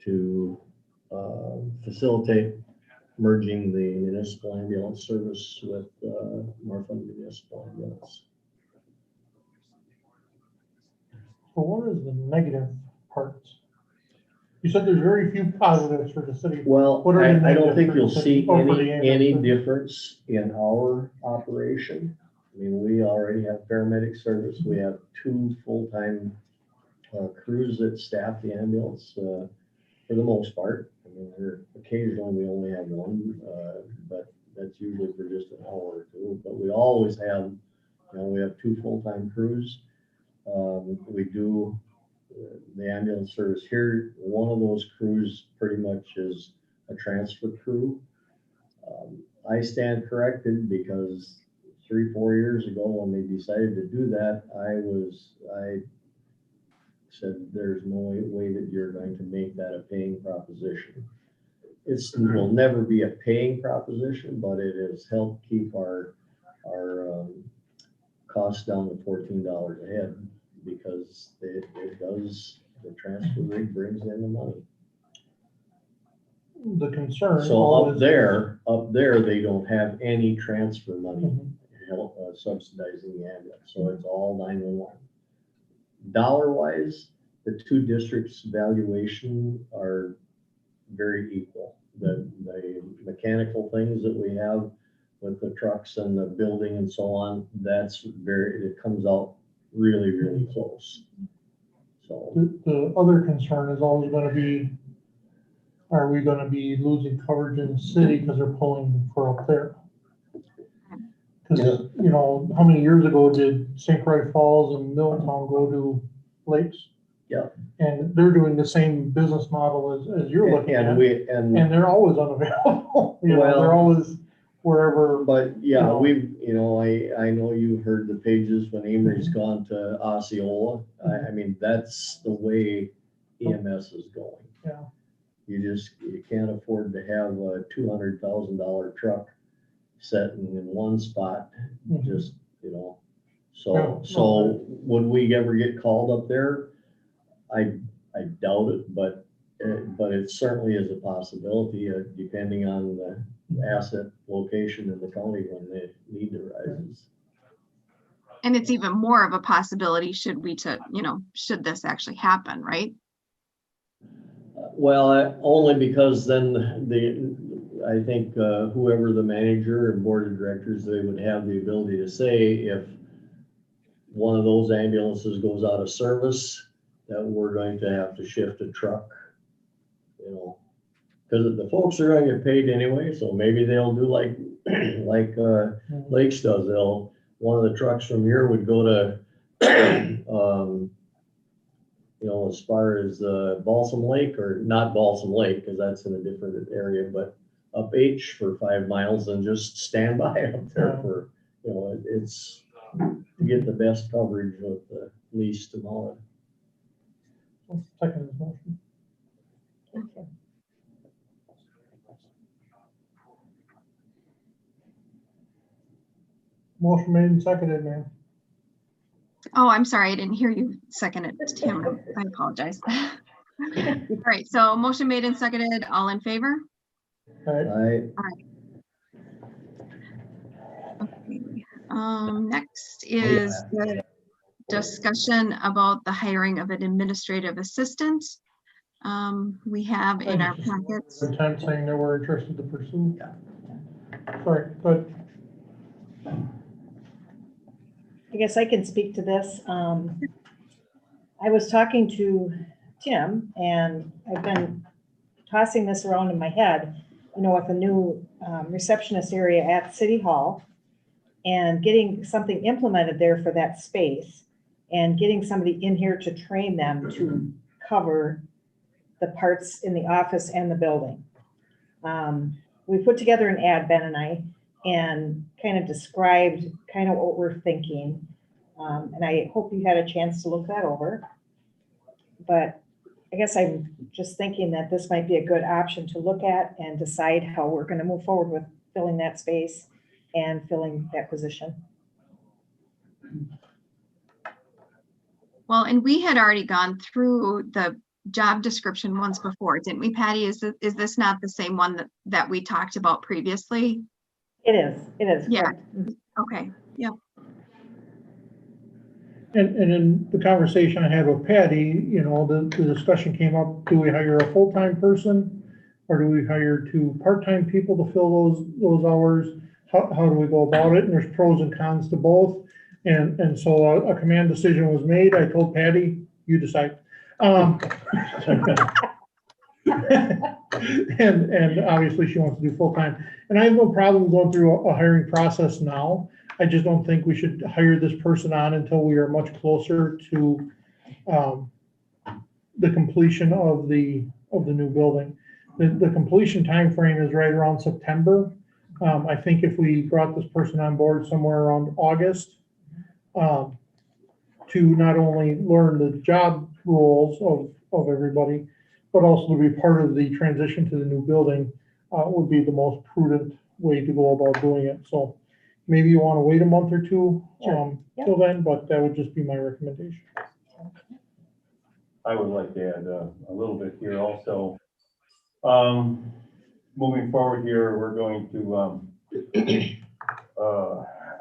to facilitate merging the municipal ambulance service with Northland Municipal Ambulance. So what is the negative parts? You said there's very few positives for the city. Well, What are the I don't negatives think for you'll the city? see Or for the any ambulance? difference in our operation. I mean, we already have paramedic service. We have 2 full-time crews that staff the ambulance for the most part. I mean, occasionally we only have 1, but that's usually for just an hour or 2. But we always have, we have 2 full-time crews. We do the ambulance service here. One of those crews pretty much is a transfer crew. I stand corrected because 3-4 years ago when they decided to do that, I said, there's no way that you're going to make that a paying proposition. It will never be a paying proposition, but it has helped keep our costs down to $14 a head because it does, the transfer rig brings in the money. The concern. So up there, they don't have any transfer money help subsidizing the ambulance, so it's all 911. Dollar wise, the 2 districts' valuation are very equal. The mechanical things that we have with the trucks and the building and so on, it comes out really, really close. So The other concern is always gonna be, are we gonna be losing coverage in the city because they're pulling for up there? Because, how many years ago did St. Croix Falls and Middletown go to Lakes? Yeah. And they're doing the same business model as you're looking at, and they're always unavailable. Well, They're always wherever. But yeah, I know you've heard the pages when Amory's gone to Osceola. I mean, that's the way EMS is going. Yeah. You can't afford to have a $200,000 truck sitting in one spot, just, so would we ever get called up there? I doubt it, but it certainly is a possibility, depending on the asset location in the county when the need arises. And it's even more of a possibility should this actually happen, right? Well, only because then I think whoever the manager and board of directors, they would have the ability to say if one of those ambulances goes out of service, that we're going to have to shift a truck, because the folks are going to get paid anyway, so maybe they'll do like Lakes does. One of the trucks from here would go to as far as Balsam Lake, or not Balsam Lake, because that's in a different area, but up H for 5 miles and just stand by up there for, it's to get the best coverage with the least amount. Second motion. Okay. Motion made and seconded, ma'am. Oh, I'm sorry, I didn't hear you second it, Tim. I apologize. All right, so motion made and seconded, all in favor? Right. Okay. Next is the discussion about the hiring of an administrative assistant. We have in our packets. Good time saying that we're interested to pursue. Yeah. Sorry, but I guess I can speak to this. I was talking to Tim, and I've been tossing this around in my head. with a new receptionist area at City Hall and getting something implemented there for that space and getting somebody in here to train them to cover the parts in the office and the building. We put together an ad, Ben and I, and kind of described kind of what we're thinking. And I hope you had a chance to look that over. But I guess I'm just thinking that this might be a good option to look at and decide how we're going to move forward with filling that space and filling that position. Well, and we had already gone through the job description once before, didn't we, Patty? Is this not the same one that we talked about previously? It is. Yeah. Correct. Okay. Yep. And in the conversation I had with Patty, the discussion came up, do we hire a full-time person? Or do we hire 2 part-time people to fill those hours? How do we go about it? And there's pros and cons to both. And so a command decision was made. I told Patty, you decide. And obviously she wants to do full-time. And I have no problem going through a hiring process now. I just don't think we should hire this person on until we are much closer to the completion of the new building. The completion timeframe is right around September. I think if we brought this person on board somewhere around August, to not only learn the job roles of everybody, but also to be part of the transition to the new building, would be the most prudent way to go about doing it. So maybe you want to wait a month or 2 till then, but that would just be my recommendation. I would like to add a little bit here also. Moving forward here, we're going to,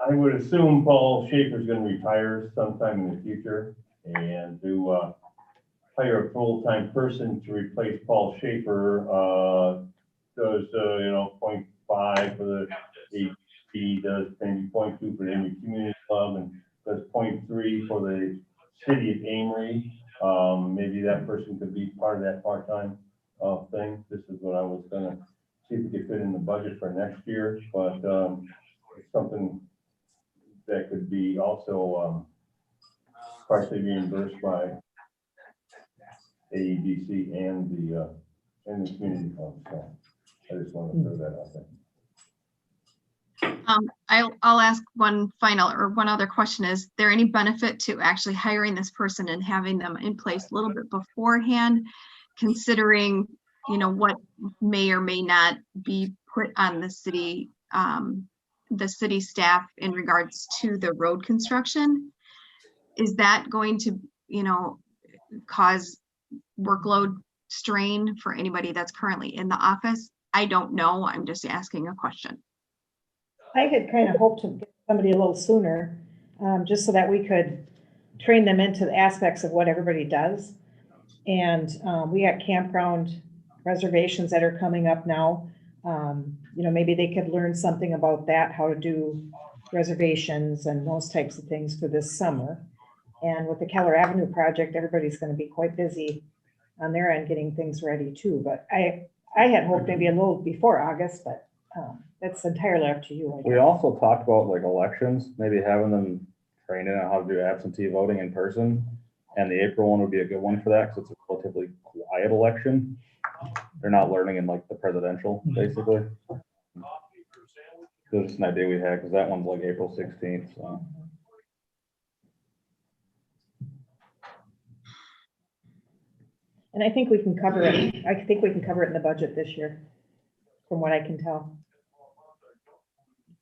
I would assume Paul Schaefer's going to retire sometime in the future, and to hire a full-time person to replace Paul Schaefer does, 0.5 for the HP, does maybe 0.2 for the Amory Community Club, and does 0.3 for the city of Amory. Maybe that person could be part of that part-time thing. This is what I was gonna see if we could fit in the budget for next year, but it's something that could be also partially reimbursed by AEDC and the community club. So I just want to throw that out there. I'll ask one other question. Is there any benefit to actually hiring this person and having them in place a little bit beforehand, considering, what may or may not be put on the city staff in regards to the road construction? Is that going to, cause workload strain for anybody that's currently in the office? I don't know. I'm just asking a question. I had kind of hoped to get somebody a little sooner, just so that we could train them into the aspects of what everybody does. And we got campground reservations that are coming up now. Maybe they could learn something about that, how to do reservations and those types of things for this summer. And with the Keller Avenue project, everybody's going to be quite busy on their end getting things ready too. But I had hoped maybe a little before August, but that's entirely up to you. We also talked about like elections, maybe having them train in on how to do absentee voting in person. And the April one would be a good one for that because it's a relatively quiet election. They're not learning in like the presidential, basically. So it's just an idea we had because that one's like April 16th. So. And I think we can cover it. I think we can cover it in the budget this year, from what I can tell.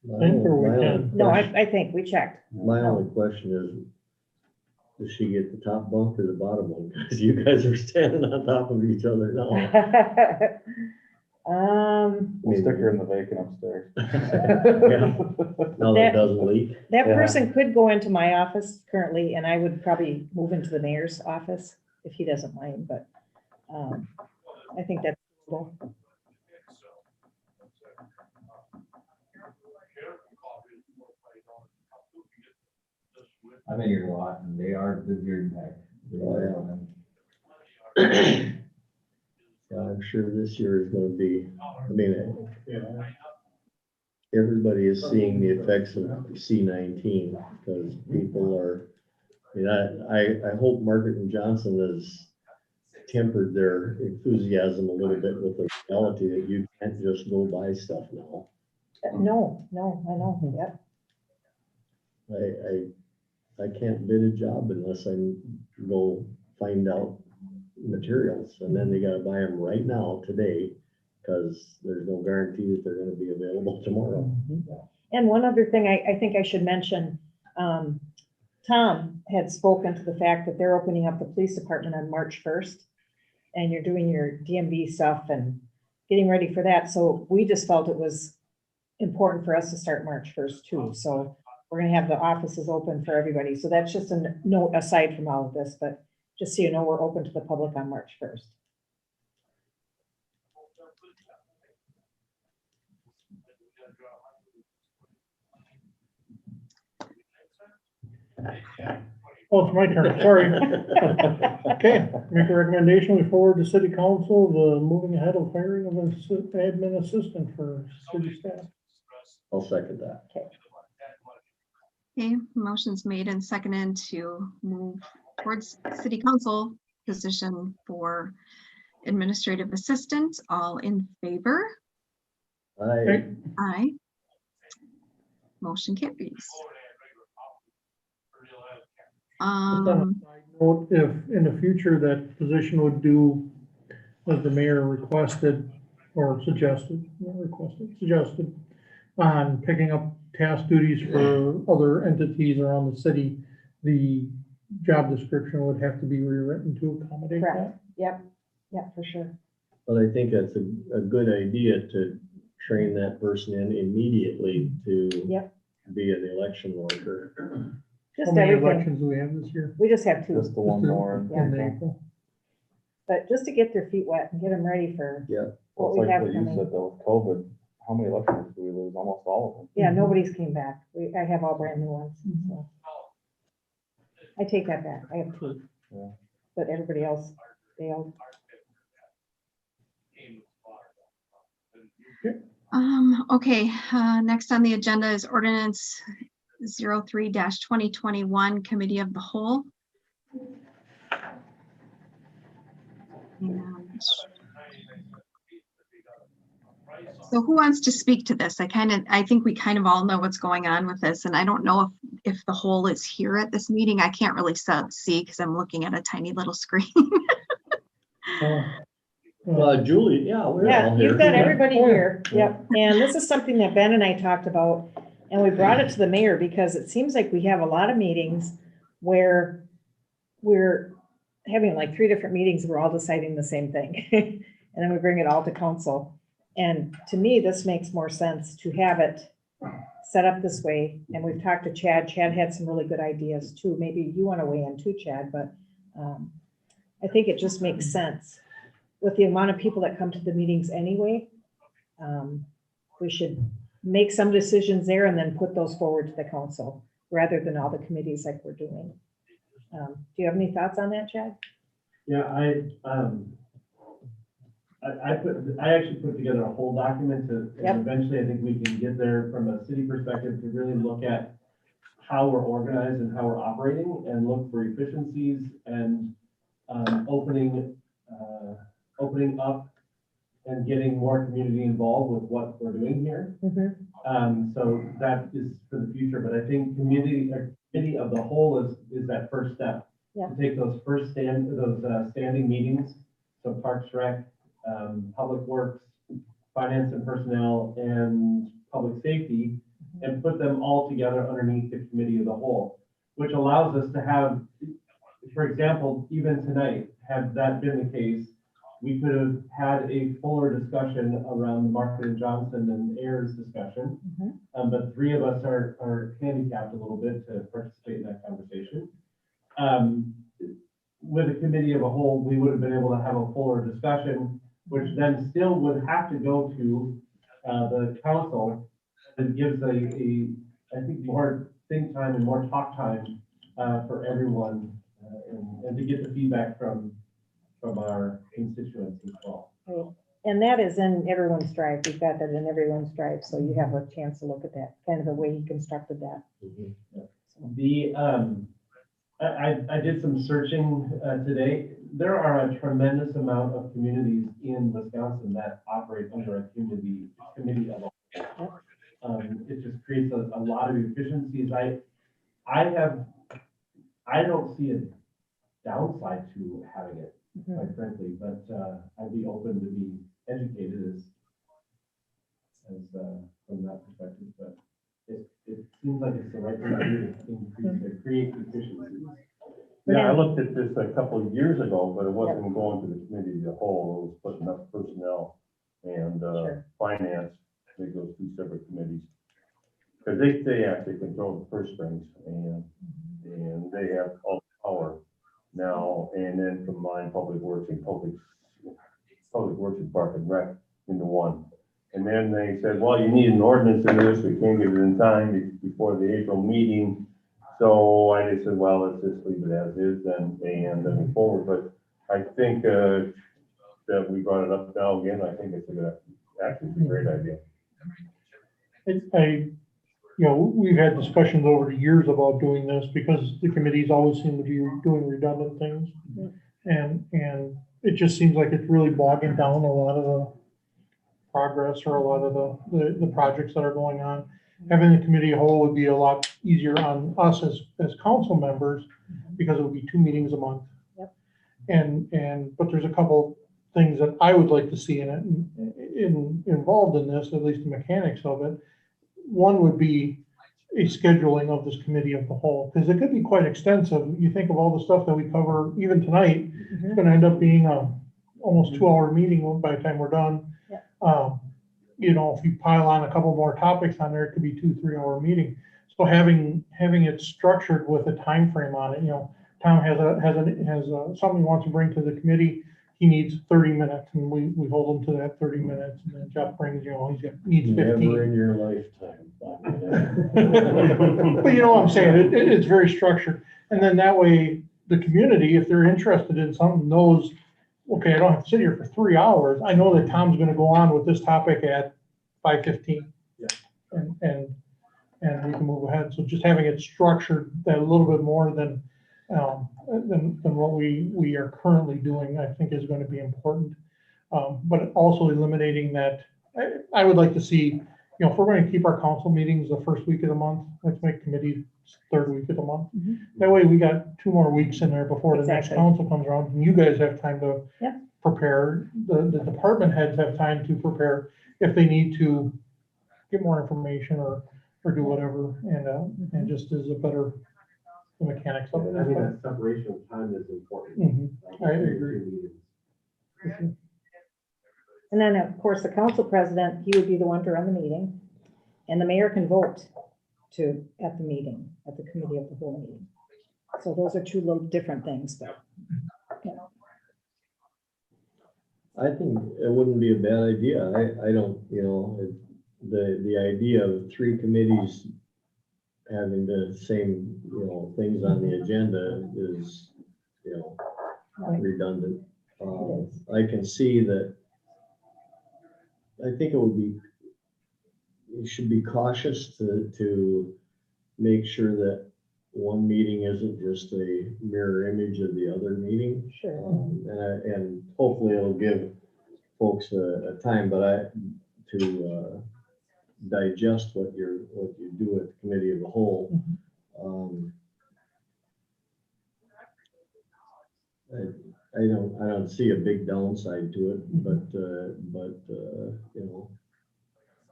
No, I think we checked. My only question is, does she get the top bunk or the bottom one? Because you guys are standing on top of each other now. We'll stick her in the vacant upstairs. Yeah. No, that doesn't leak. That person could go into my office currently, and I would probably move into the mayor's office if he doesn't mind, but I think that's cool. I'm in your lot and they are busier than heck. I'm sure this year is gonna be, I mean, everybody is seeing the effects of C-19 because people are, I mean, I hope Margaret and Johnson has tempered their enthusiasm a little bit with the reality that you can't just go buy stuff now. No, I know, yep. I can't bid a job unless I go find out materials, and then they gotta buy them right now, today, because there's no guarantee that they're gonna be available tomorrow. And one other thing I think I should mention, Tom had spoken to the fact that they're opening up the police department on March 1st. And you're doing your DMV stuff and getting ready for that. So we just felt it was important for us to start March 1st too. So we're gonna have the offices open for everybody. So that's just a note aside from all of this, but just so you know, we're open to the public on March 1st. Oh, it's my turn, sorry. Okay, make a recommendation, we forward to city council, the moving ahead of hiring of an admin assistant for city staff. I'll second that. Okay, motion's made and seconded to move towards city council position for administrative assistant. All in favor? I, Aye. Motion carries. Note if in the future that position would do as the mayor requested or suggested, not requested, suggested, on picking up task duties for other entities around the city, the job description would have to be rewritten to accommodate that. Correct. Yep, for sure. but I think that's a good idea to train that person in immediately to Yep. be an election worker. How Just many everything. elections do we have this year? We just have two, Just the one more. Yeah. In April. but just to get their feet wet and get them ready for Yeah. what Well, we it's like have what you coming. said though, with COVID, how many elections do we lose? Almost all of them. Yeah, nobody's came back. I have all brand new ones, so. I take that back. I have two. Yeah. But everybody else failed. Okay, next on the agenda is ordinance 03-2021, Committee of the Whole. And so who wants to speak to this? I think we kind of all know what's going on with this, and I don't know if the whole is here at this meeting. I can't really see because I'm looking at a tiny little screen. Julie, yeah, we're all Yeah, here. you've got everybody Oh, yeah. here. Yep. And this is something that Ben and I talked about, and we brought it to the mayor because it seems like we have a lot of meetings where we're having like 3 different meetings, we're all deciding the same thing. And then we bring it all to council. And to me, this makes more sense to have it set up this way. And we've talked to Chad. Chad had some really good ideas too. Maybe you want to weigh in too, Chad, but I think it just makes sense. With the amount of people that come to the meetings anyway, we should make some decisions there and then put those forward to the council rather than all the committees like we're doing. Do you have any thoughts on that, Chad? Yeah, I actually put together a whole document and Yep. eventually I think we can get there from a city perspective to really look at how we're organized and how we're operating and look for efficiencies and opening up and getting more community involved with what we're doing here. So that is for the future, but I think committee of the whole is that first step. Yeah. To take those standing meetings, so Parks Rec, Public Works, Finance and Personnel, and Public Safety, and put them all together underneath the committee of the whole, which allows us to have, for example, even tonight, had that been the case, we could have had a fuller discussion around the Market and Johnson and Ayers discussion. But 3 of us are handicapped a little bit to participate in that conversation. With a committee of a whole, we would have been able to have a fuller discussion, which then still would have to go to the council. It gives I think more think time and more talk time for everyone and to get the feedback from our constituents as well. Right. And that is in everyone's drive. We've got that in everyone's drive, so you have a chance to look at that, kind of the way he constructed that. The, I did some searching today. There are a tremendous amount of communities in Wisconsin that operate under a committee of the whole. It just creates a lot of efficiencies. I don't see a downside to having it, quite frankly, but I'd be open to be educated as from that perspective, but it seems like it's the right thing to do to create efficiencies. Yeah, I looked at this a couple of years ago, but it wasn't going to the committee of the whole. It was putting up personnel and finance. I think those two separate committees. Because they actually control the purse strings and they have all the power now, and then combine public works and public works and park and rec into one. And then they said, well, you need an ordinance in this, we can't get it in time before the April meeting. So I just said, well, let's just leave it as is then and then move forward. But I think that we brought it up now again. I think it's actually a great idea. We've had discussions over the years about doing this because the committees always seem to be doing redundant things. And it just seems like it's really bogging down a lot of the progress or a lot of the projects that are going on. Having the committee whole would be a lot easier on us as council members because it would be 2 meetings a month. Yep. But there's a couple things that I would like to see in it, involved in this, at least the mechanics of it. One would be a scheduling of this committee of the whole, because it could be quite extensive. You think of all the stuff that we cover even tonight, it's gonna end up being a almost 2-hour meeting by the time we're done. Yeah. If you pile on a couple more topics on there, it could be 2-3 hour meeting. So having it structured with a time frame on it, Tom has something he wants to bring to the committee. He needs 30 minutes and we hold him to that 30 minutes. And then Jeff brings, needs 15. Never in your lifetime. But you know what I'm saying? It's very structured. And then that way the community, if they're interested in something, knows, okay, I don't have to sit here for 3 hours. I know that Tom's going to go on with this topic at 5:15. Yeah. And we can move ahead. So just having it structured that a little bit more than what we are currently doing, I think is going to be important. But also eliminating that, I would like to see, if we're going to keep our council meetings the first week of the month, let's make committee third week of the month. That way we got 2 more weeks in there before the next council comes around, and you guys have time to prepare. The department heads have time to prepare if they need to get more information or do whatever, and just as a better mechanics of it. I mean, that separation of time is important. I agree. And then, of course, the council president, he would be the one to run the meeting, and the mayor can vote at the meeting, at the committee of the whole meeting. So those are 2 little different things, but. I think it wouldn't be a bad idea. I don't, the idea of 3 committees having the same, things on the agenda is, redundant. I can see that. I think you should be cautious to make sure that one meeting isn't just a mirror image of the other meeting. Sure. And hopefully it'll give folks a time, to digest what you do at the committee of the whole. I don't see a big downside to it, but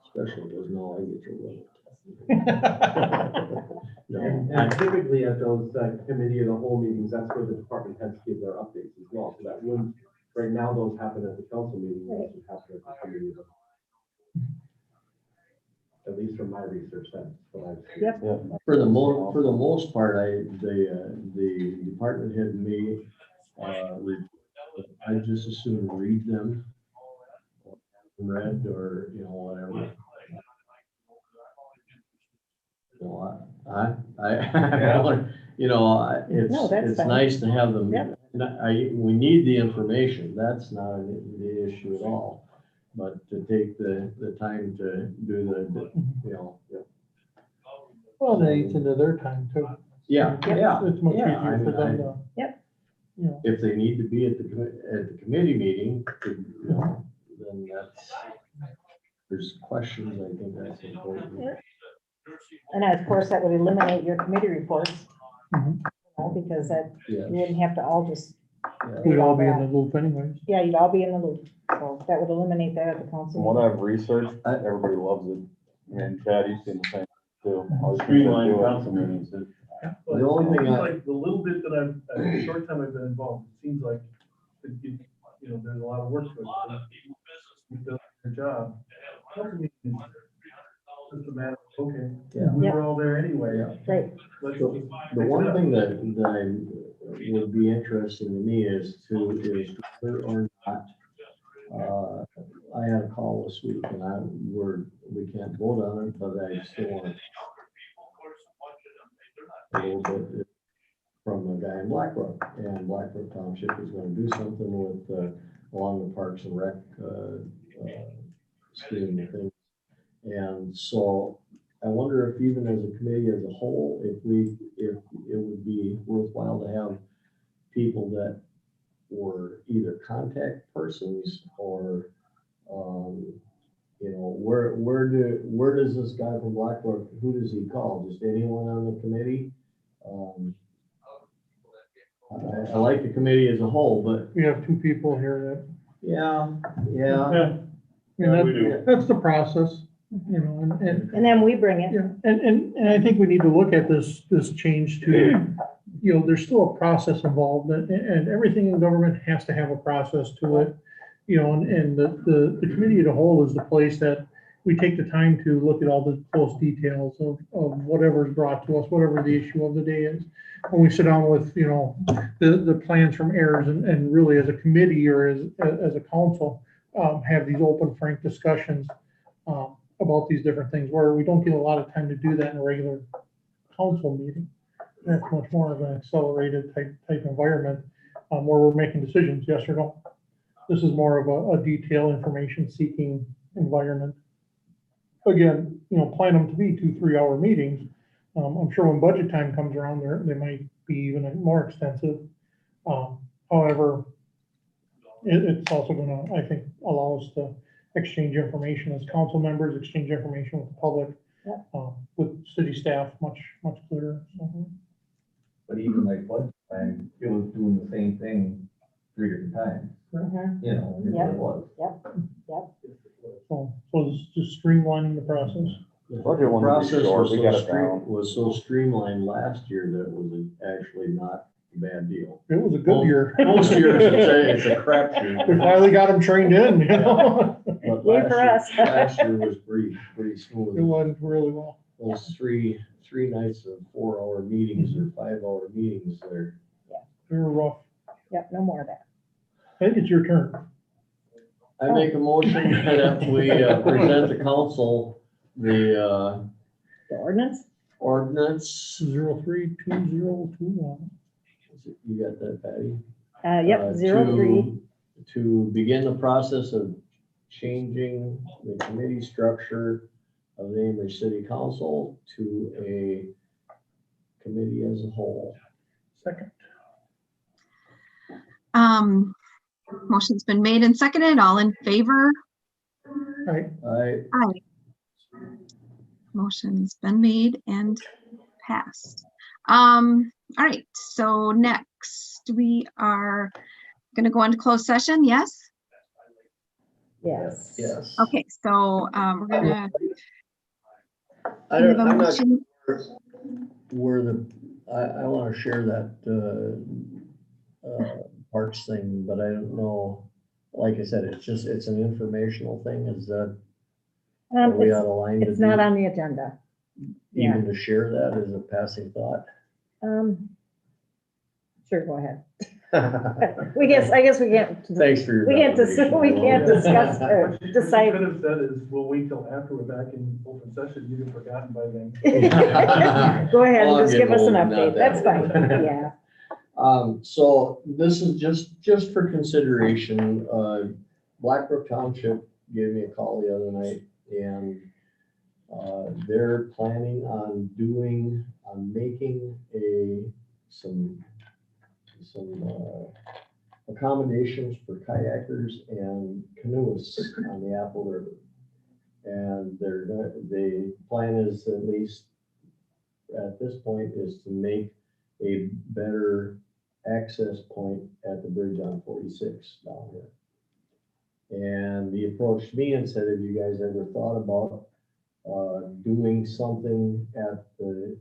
especially because now I get to run it. And typically at those committee of the whole meetings, that's where the department heads give their updates as well. So that wouldn't, right now, those happen at the council meeting, those would happen at the committee of the whole. At least from my research, that's what I've seen. Yep. For the most part, the department head and me, I just assume read them, read or whatever. It's No, that's it's fine. nice to have them And we need the information, that's not the issue at all. But to take the time to do the, you know, Well, that eats into their time too. yeah, yeah. It's much yeah, easier for them to. Yep. You know, If they need to be at the committee meeting, you know, then there's questions, I think that's important. And of course, that would eliminate your committee reports. Mhm. You know, because that, Yeah. you wouldn't have to all just, We'd all be in the loop anyways. yeah, you'd all be in the loop. So that would eliminate that at the council. From what meeting. I've researched, everybody loves it. I mean, Chad, you've seen the same too. All these people Streamline do it. council meetings. But The only thing it seems I- like the little bit that the short time I've been involved, it seems like, there's a lot of work to it. You've done your job. Council meeting is just a matter of, okay, Yeah. we were all there anyway. Yeah. Right. Let's The just the fix it one up. thing that would be interesting to me is whether or not, I had a call this week and we can't vote on it, but I still want a little bit from a guy in Blackbrook, and Blackbrook Township is gonna do something with, along the Parks and Rec, scheme and things. And so I wonder if even as a committee as a whole, if it would be worthwhile to have people that were either contact persons or, you know, where does this guy from Blackbrook, who does he call? Just anyone on the committee? I like the committee as a whole, but We have two people here yeah. that, you know, that's the process, you know, and And then we bring it. yeah, and I think we need to look at this change to, you know, there's still a process involved and everything in government has to have a process to it. You know, and the committee as a whole is the place that we take the time to look at all the close details of whatever's brought to us, whatever the issue of the day is. When we sit down with, you know, the plans from AIRS and really as a committee or as a council, have these open, frank discussions about these different things, where we don't get a lot of time to do that in a regular council meeting. That's much more of an accelerated type environment, where we're making decisions, yes or no. This is more of a detailed information seeking environment. Again, you know, plan them to be 2-3 hour meetings. I'm sure when budget time comes around, they might be even more extensive. However, it's also gonna, I think, allow us to exchange information as council members, exchange information with the public, with city staff, much clearer. So, But even like budget time, it was doing the same thing 3 different times, you know, is what it was. So it's just streamlining the process. The Budget one would be process short, was we so got it down. was so streamlined last year that it was actually not a bad deal. It was a good year. Most years it's a crap year. We finally got them trained in, you know? But Yay for us. last year was pretty It smooth. went really well. Those three nights of 4 hour meetings or 5 hour meetings there. They were rough. Yep, no more of that. I think it's your turn. I make a motion that we present the council the The ordinance? ordinance. 032021. You got that, Patty? Yep, 03. To begin the process of changing the committee structure of the Amherst City Council to a committee as a whole. Second. Motion's been made and seconded. All in favor? Right. Aye. Motion's been made and passed. All right, so next we are gonna go into closed session, yes? Yes. Yes. Okay, so we're gonna. I have a I'm not motion. sure where I want to share that parks thing, but I don't know. Like I said, it's an informational thing. Is that, are we out of line? It's not on the agenda. Even to share that as a passing thought? Sure, go ahead. I guess we can't. Thanks for your. We can't discuss or What you decide. could have said is, we'll wait till after we're back in open session, you've been forgotten by then. Go ahead and I'll just get give us an old, not update. that That's fine. old. Yeah. So this is just for consideration. Blackbrook Township gave me a call the other night, and they're planning on making some accommodations for kayakers and canoeists on the Apple River. And the plan is, at least at this point, is to make a better access point at the bridge on 46 down here. And he approached me and said, have you guys ever thought about doing something at the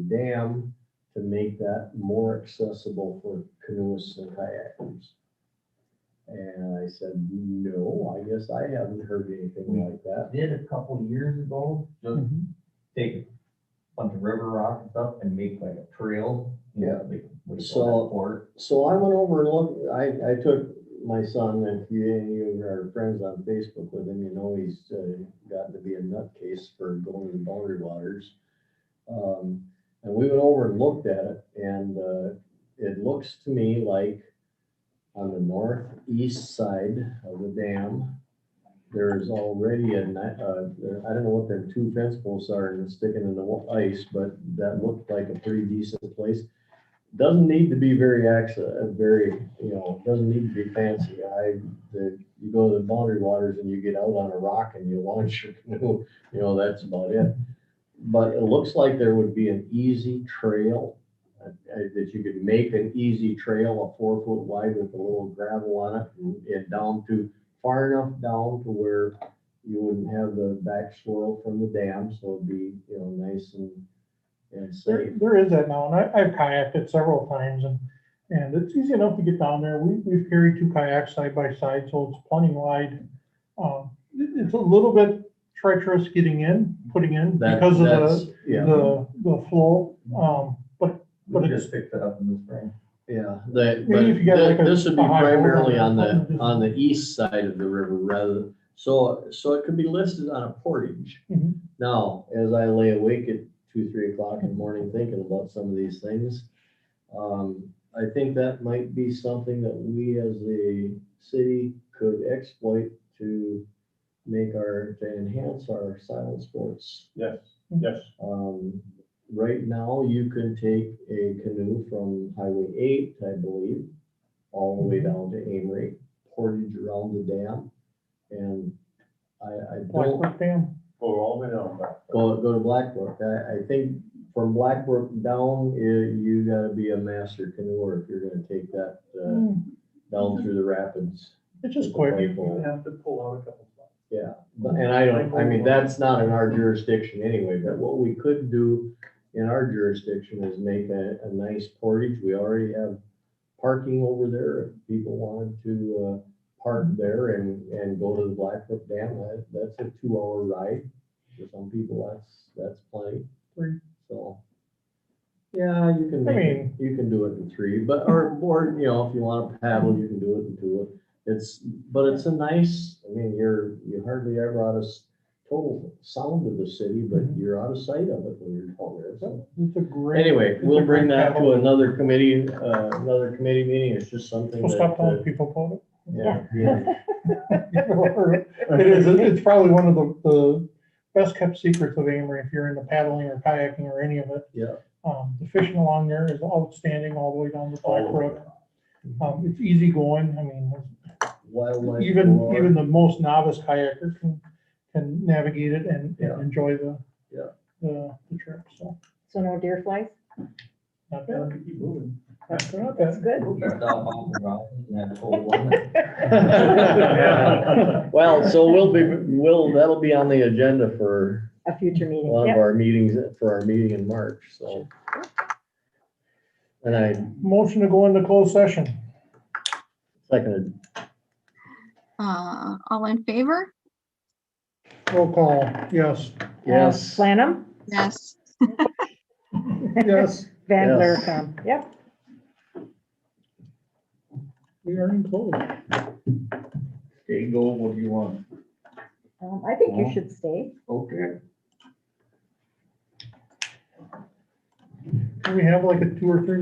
dam to make that more accessible for canoeists and kayakers? And I said, no, I guess I haven't heard anything like that. Did a couple years ago, just take a bunch of river rock and stuff and make like a trail. Yeah. So So I went over and looked, I took my son, and if any of you are friends on Facebook with him, you know he's gotten to be a nutcase for going to the Boundary Waters. And we went over and looked at it, and it looks to me like on the northeast side of the dam, there's already I don't know what them two fence posts are and sticking in the ice, but that looked like a pretty decent place. Doesn't need to be doesn't need to be fancy. You go to the Boundary Waters and you get out on a rock and you launch your canoe, that's about it. But it looks like there would be an easy trail, that you could make an easy trail, a 4 foot wide with a little gravel on it, and down to far enough down to where you wouldn't have the back swirl from the dam, so it'd be, nice and safe. There is that now, and I've kayaked it several times, and it's easy enough to get down there. We've carried 2 kayaks side by side, so it's plenty wide. It's a little bit treacherous putting in because of the flow. But just picked it up in the spring. Yeah, Maybe if you got like this would be a high primarily road on the east side of the river so it could be listed on a portage. Mhm. Now, as I lay awake at 2-3 o'clock in the morning thinking about some of these things, I think that might be something that we as a city could exploit to enhance our silent sports. Yes. Right now, you can take a canoe from Highway 8, I believe, all the way down to Amory, portage around the dam, and I don't Blackbrook Dam. Go all the way down. go to Blackbrook. I think from Blackbrook down, you gotta be a master canoeer if you're gonna take that down through the rapids. It's just with the quick. pipe You pole. have to pull out a couple spots. Yeah, and that's not in our jurisdiction anyway, but what we could do in our jurisdiction is make a nice portage. We already have parking over there. If people wanted to park there and go to the Blackbrook Dam, that's a 2-hour ride. For some people, that's plenty. So, yeah, you can do it in 3, but or if you want to paddle, you can do it in 2. But it's a nice, you're hardly ever out of total sound of the city, but you're out of sight of it when you're down there. So It's a great. anyway, it's a we'll bring great that to paddle. another committee meeting. It's just something We'll stop telling that, people about it. yeah. It's probably one of the best kept secrets of Amory, if you're into paddling or kayaking or any of it. Yeah. The fishing along there is outstanding all the way down to Blackbrook. It's easy going. Wildlife. Even the most novice kayaker can navigate it and enjoy the trip. So no deer flies? not bad. Keep moving. That's Not bad. good. Well, so that'll be on the agenda for A future meeting. one of Yep. our meetings, for our meeting in March, so. And I Motion to go into closed session. seconded. All in favor? Roll call. Yes. Yes. Lanham? Yes. Yes. Van Yes. Vlerkum. Yep. We are in closed. Okay, go, what do you want? I think you should stay. Okay. Do we have like a 2 or 3 minute